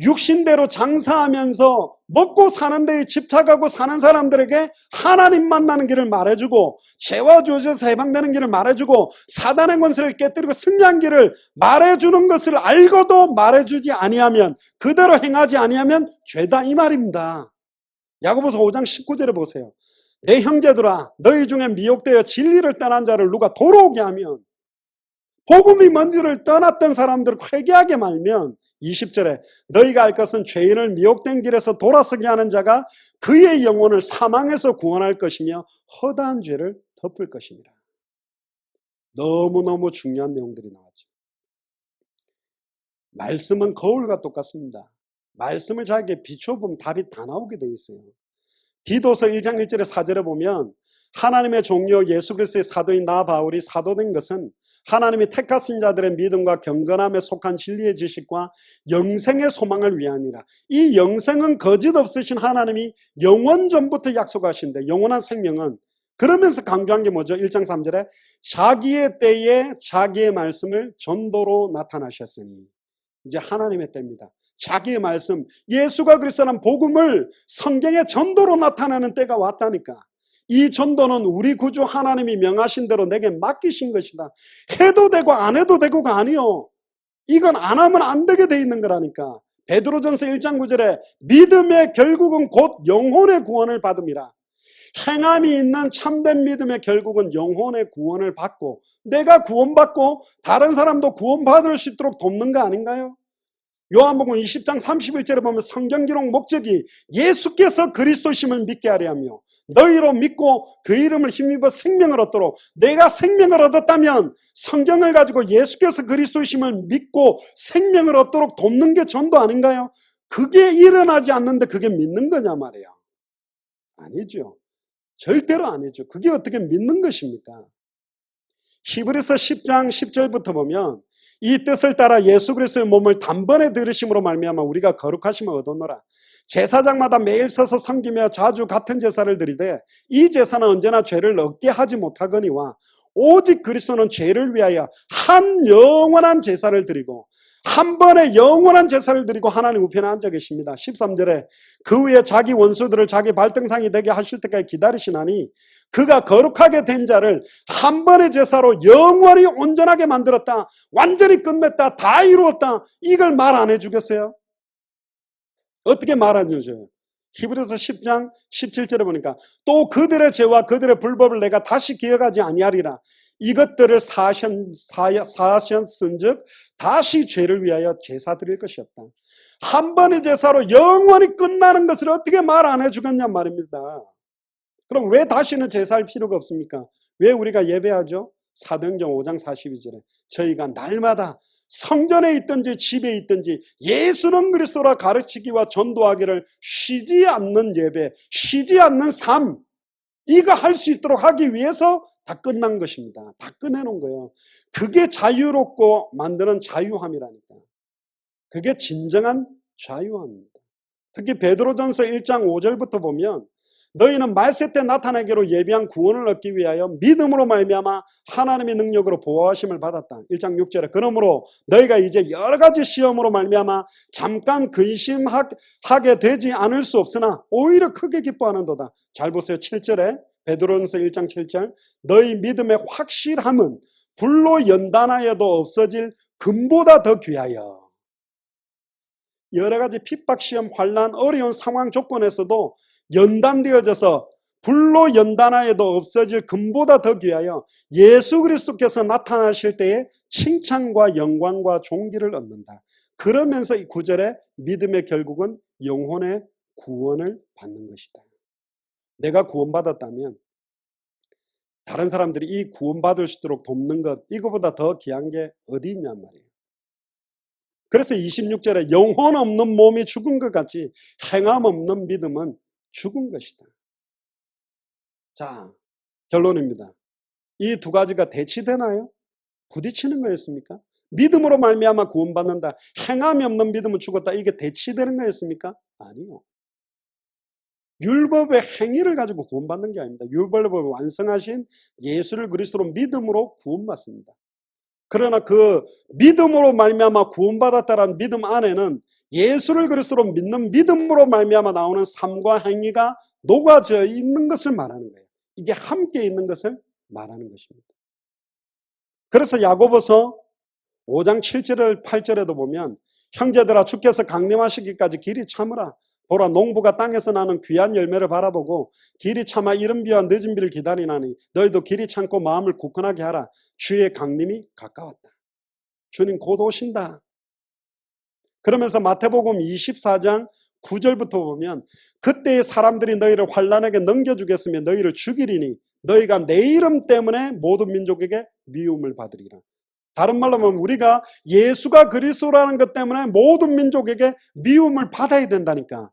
육신대로 장사하면서 먹고 사는 데에 집착하고 사는 사람들에게 하나님 만나는 길을 말해주고 죄와 죄에서 해방되는 길을 말해주고 사단의 권세를 깨뜨리고 승리한 길을 말해주는 것을 알고도 말해주지 아니하면, 그대로 행하지 아니하면 죄다, 이 말입니다. 야고보서 5장 19절에 보세요. 내 형제들아, 너희 중에 미혹되어 진리를 떠난 자를 누가 돌아오게 하면, 복음이 뭔지를 떠났던 사람들을 회개하게 말면, 20절에 너희가 알 것은 죄인을 미혹된 길에서 돌아서게 하는 자가 그의 영혼을 사망에서 구원할 것이며 허다한 죄를 덮을 것입니다. 너무너무 중요한 내용들이 나왔죠. 말씀은 거울과 똑같습니다. 말씀을 자기에게 비춰보면 답이 다 나오게 돼 있어요. 디도서 1장 1절에 4절에 보면 하나님의 종이요 예수 그리스도의 사도인 나 바울이 사도된 것은 하나님이 택하신 자들의 믿음과 경건함에 속한 진리의 지식과 영생의 소망을 위하니라. 이 영생은 거짓 없으신 하나님이 영원 전부터 약속하신데, 영원한 생명은, 그러면서 강조한 게 뭐죠? 1장 3절에 자기의 때에 자기의 말씀을 전도로 나타나셨으니, 이제 하나님의 때입니다. 자기의 말씀, 예수가 그리스도라는 복음을 성경의 전도로 나타나는 때가 왔다니까. 이 전도는 우리 구주 하나님이 명하신 대로 내게 맡기신 것이다. 해도 되고 안 해도 되고가 아니요. 이건 안 하면 안 되게 돼 있는 거라니까. 베드로전서 1장 9절에 믿음의 결국은 곧 영혼의 구원을 받음이라. 행함이 있는 참된 믿음의 결국은 영혼의 구원을 받고, 내가 구원받고 다른 사람도 구원받을 수 있도록 돕는 거 아닌가요? 요한복음 20장 31절에 보면 성경 기록 목적이 예수께서 그리스도심을 믿게 하려 하며 너희로 믿고 그 이름을 힘입어 생명을 얻도록, 내가 생명을 얻었다면 성경을 가지고 예수께서 그리스도심을 믿고 생명을 얻도록 돕는 게 전도 아닌가요? 그게 일어나지 않는데 그게 믿는 거냐 말이에요. 아니죠. 절대로 아니죠. 그게 어떻게 믿는 것입니까? 히브리서 10장 10절부터 보면 이 뜻을 따라 예수 그리스도의 몸을 단번에 들으심으로 말미암아 우리가 거룩하심을 얻었노라. 제사장마다 매일 서서 섬기며 자주 같은 제사를 드리되 이 제사는 언제나 죄를 얻게 하지 못하거니와 오직 그리스도는 죄를 위하여 한 영원한 제사를 드리고 한 번에 영원한 제사를 드리고 하나님 우편에 앉아 계십니다. 13절에 그 위에 자기 원수들을 자기 발등상이 되게 하실 때까지 기다리시나니 그가 거룩하게 된 자를 한 번의 제사로 영원히 온전하게 만들었다. 완전히 끝냈다. 다 이루었다. 이걸 말 안 해주겠어요? 어떻게 말 안 해줘요? 히브리서 10장 17절에 보니까 또 그들의 죄와 그들의 불법을 내가 다시 기억하지 아니하리라. 이것들을 사하셨은즉 다시 죄를 위하여 제사 드릴 것이 없다. 한 번의 제사로 영원히 끝나는 것을 어떻게 말 안 해주겠냐 말입니다. 그럼 왜 다시는 제사할 필요가 없습니까? 왜 우리가 예배하죠? 사도행전 5장 42절에 저희가 날마다 성전에 있든지 집에 있든지 예수는 그리스도라 가르치기와 전도하기를 쉬지 않는 예배, 쉬지 않는 삶, 이거 할 수 있도록 하기 위해서 다 끝난 것입니다. 다 끝내놓은 거예요. 그게 자유롭고 만드는 자유함이라니까. 그게 진정한 자유함입니다. 특히 베드로전서 1장 5절부터 보면 너희는 말세 때 나타나기로 예비한 구원을 얻기 위하여 믿음으로 말미암아 하나님의 능력으로 보호하심을 받았다. 1장 6절에 그러므로 너희가 이제 여러 가지 시험으로 말미암아 잠깐 근심하게 되지 않을 수 없으나 오히려 크게 기뻐하는도다. 잘 보세요. 7절에 베드로전서 1장 7절 너희 믿음의 확실함은 불로 연단하여도 없어질 금보다 더 귀하여. 여러 가지 핍박, 시험, 환난, 어려운 상황 조건에서도 연단되어져서 불로 연단하여도 없어질 금보다 더 귀하여 예수 그리스도께서 나타나실 때에 칭찬과 영광과 존귀를 얻는다. 그러면서 이 9절에 믿음의 결국은 영혼의 구원을 받는 것이다. 내가 구원받았다면 다른 사람들이 이 구원받을 수 있도록 돕는 것, 이거보다 더 귀한 게 어디 있냔 말이에요. 그래서 26절에 영혼 없는 몸이 죽은 것 같이 행함 없는 믿음은 죽은 것이다. 자, 결론입니다. 이 두 가지가 대치되나요? 부딪히는 거였습니까? 믿음으로 말미암아 구원받는다. 행함이 없는 믿음은 죽었다. 이게 대치되는 거였습니까? 아니요. 율법의 행위를 가지고 구원받는 게 아닙니다. 율법을 완성하신 예수를 그리스도로 믿음으로 구원받습니다. 그러나 그 믿음으로 말미암아 구원받았다라는 믿음 안에는 예수를 그리스도로 믿는 믿음으로 말미암아 나오는 삶과 행위가 녹아져 있는 것을 말하는 거예요. 이게 함께 있는 것을 말하는 것입니다. 그래서 야고보서 5장 7절 8절에도 보면 형제들아 주께서 강림하시기까지 길이 참으라. 보라 농부가 땅에서 나는 귀한 열매를 바라보고 길이 참아 이른 비와 늦은 비를 기다리나니 너희도 길이 참고 마음을 굳건하게 하라. 주의 강림이 가까웠다. 주님 곧 오신다. 그러면서 마태복음 24장 9절부터 보면 그때의 사람들이 너희를 환난에게 넘겨주겠으며 너희를 죽이리니 너희가 내 이름 때문에 모든 민족에게 미움을 받으리라. 다른 말로 하면 우리가 예수가 그리스도라는 것 때문에 모든 민족에게 미움을 받아야 된다니까.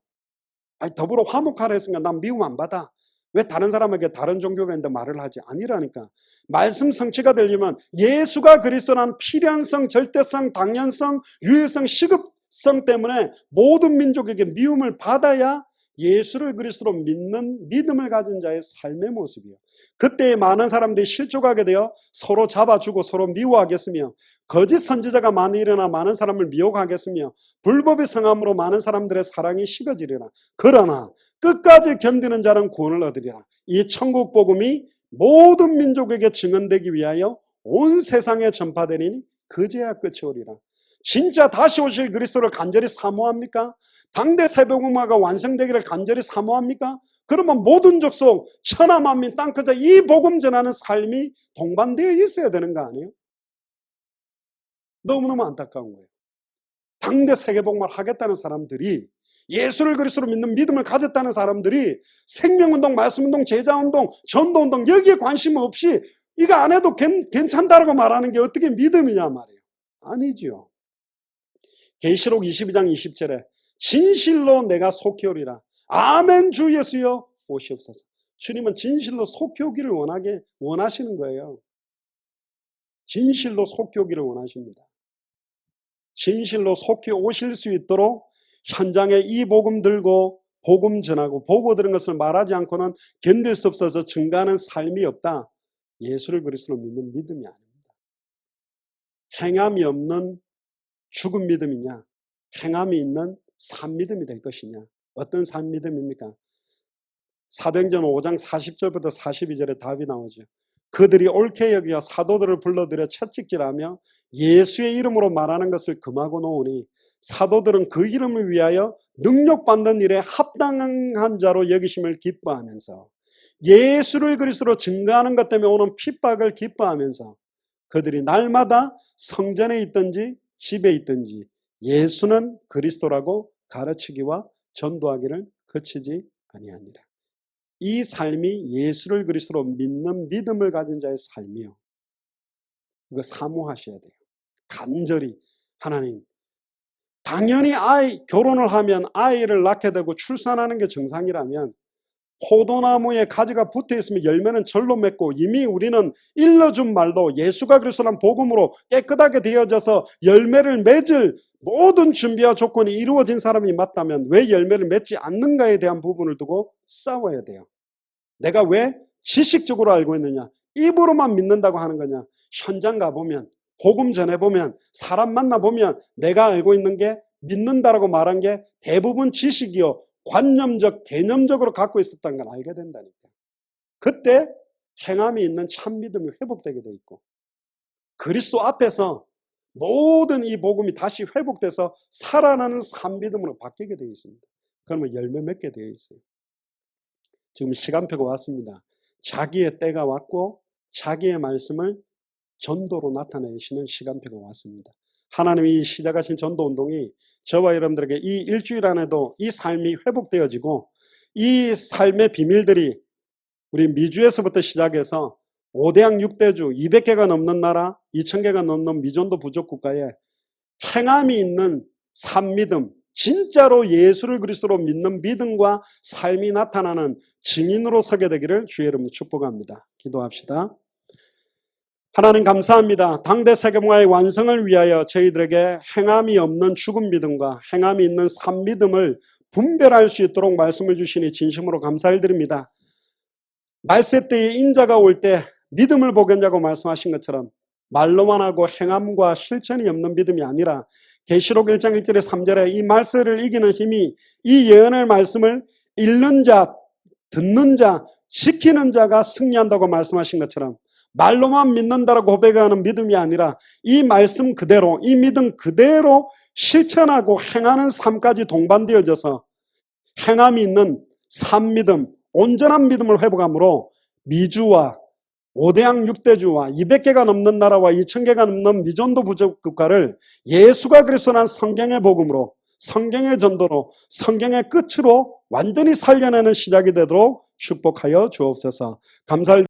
아니, 더불어 화목하라 했으니까 난 미움 안 받아. 왜 다른 사람에게 다른 종교가 있는데 말을 하지? 아니라니까. 말씀 성취가 되려면 예수가 그리스도라는 필연성, 절대성, 당연성, 유효성, 시급성 때문에 모든 민족에게 미움을 받아야 예수를 그리스도로 믿는 믿음을 가진 자의 삶의 모습이에요. 그때 많은 사람들이 실족하게 되어 서로 잡아주고 서로 미워하겠으며 거짓 선지자가 많이 일어나 많은 사람을 미혹하겠으며 불법의 성함으로 많은 사람들의 사랑이 식어지리라. 그러나 끝까지 견디는 자는 구원을 얻으리라. 이 천국 복음이 모든 민족에게 증언되기 위하여 온 세상에 전파되리니 그제야 끝이 오리라. 진짜 다시 오실 그리스도를 간절히 사모합니까? 당대 세복음화가 완성되기를 간절히 사모합니까? 그러면 모든 족속 천하 만민 땅끝에 이 복음 전하는 삶이 동반되어 있어야 되는 거 아니에요? 너무너무 안타까운 거예요. 당대 세계복음화를 하겠다는 사람들이, 예수를 그리스도로 믿는 믿음을 가졌다는 사람들이 생명운동, 말씀운동, 제자운동, 전도운동 여기에 관심 없이 이거 안 해도 괜찮다라고 말하는 게 어떻게 믿음이냐 말이에요. 아니죠. 계시록 22장 20절에 진실로 내가 속히 오리라. 아멘 주 예수여 오시옵소서. 주님은 진실로 속히 오기를 원하시는 거예요. 진실로 속히 오기를 원하십니다. 진실로 속히 오실 수 있도록 현장에 이 복음 들고 복음 전하고 보고 들은 것을 말하지 않고는 견딜 수 없어서 증가하는 삶이 없다. 예수를 그리스도로 믿는 믿음이 아닙니다. 행함이 없는 죽은 믿음이냐, 행함이 있는 산 믿음이 될 것이냐. 어떤 산 믿음입니까? 사도행전 5장 40절부터 42절에 답이 나오죠. 그들이 옳게 여기어 사도들을 불러들여 채찍질하며 예수의 이름으로 말하는 것을 금하고 놓으니 사도들은 그 이름을 위하여 능력받는 일에 합당한 자로 여기심을 기뻐하면서 예수를 그리스도로 증거하는 것 때문에 오는 핍박을 기뻐하면서 그들이 날마다 성전에 있든지 집에 있든지 예수는 그리스도라고 가르치기와 전도하기를 그치지 아니하니라. 이 삶이 예수를 그리스도로 믿는 믿음을 가진 자의 삶이요. 이거 사모하셔야 돼요. 간절히 하나님, 당연히 결혼을 하면 아이를 낳게 되고 출산하는 게 정상이라면 포도나무에 가지가 붙어있으면 열매는 절로 맺고 이미 우리는 일러준 말도 예수가 그리스도란 복음으로 깨끗하게 되어져서 열매를 맺을 모든 준비와 조건이 이루어진 사람이 맞다면 왜 열매를 맺지 않는가에 대한 부분을 두고 싸워야 돼요. 내가 왜 지식적으로 알고 있느냐, 입으로만 믿는다고 하는 거냐. 현장 가보면, 복음 전해보면, 사람 만나보면 내가 알고 있는 게 믿는다라고 말한 게 대부분 지식이요 관념적, 개념적으로 갖고 있었다는 걸 알게 된다니까. 그때 행함이 있는 참 믿음이 회복되게 돼 있고 그리스도 앞에서 모든 이 복음이 다시 회복돼서 살아나는 산 믿음으로 바뀌게 되어 있습니다. 그러면 열매 맺게 되어 있어요. 지금 시간표가 왔습니다. 자기의 때가 왔고 자기의 말씀을 전도로 나타내시는 시간표가 왔습니다. 하나님이 시작하신 전도운동이 저와 여러분들에게 이 일주일 안에도 이 삶이 회복되어지고 이 삶의 비밀들이 우리 미주에서부터 시작해서 5대양 6대주 200개가 넘는 나라 2000개가 넘는 미전도 부족 국가에 행함이 있는 산믿음, 진짜로 예수를 그리스도로 믿는 믿음과 삶이 나타나는 증인으로 서게 되기를 주의 이름으로 축복합니다. 기도합시다. 하나님 감사합니다. 당대 세계문화의 완성을 위하여 저희들에게 행함이 없는 죽은 믿음과 행함이 있는 산 믿음을 분별할 수 있도록 말씀을 주시니 진심으로 감사를 드립니다. 말세 때에 인자가 올 때 믿음을 보겠냐고 말씀하신 것처럼 말로만 하고 행함과 실천이 없는 믿음이 아니라 계시록 1장 1절에 3절에 이 말세를 이기는 힘이 이 예언의 말씀을 읽는 자, 듣는 자, 지키는 자가 승리한다고 말씀하신 것처럼 말로만 믿는다라고 고백하는 믿음이 아니라 이 말씀 그대로, 이 믿음 그대로 실천하고 행하는 삶까지 동반되어져서 행함이 있는 삶 믿음, 온전한 믿음을 회복함으로 미주와 5대양 6대주와 200개가 넘는 나라와 2000개가 넘는 미전도 부족 국가를 예수가 그리스도란 성경의 복음으로, 성경의 전도로, 성경의 끝으로 완전히 살려내는 시작이 되도록 축복하여 주옵소서. 감사를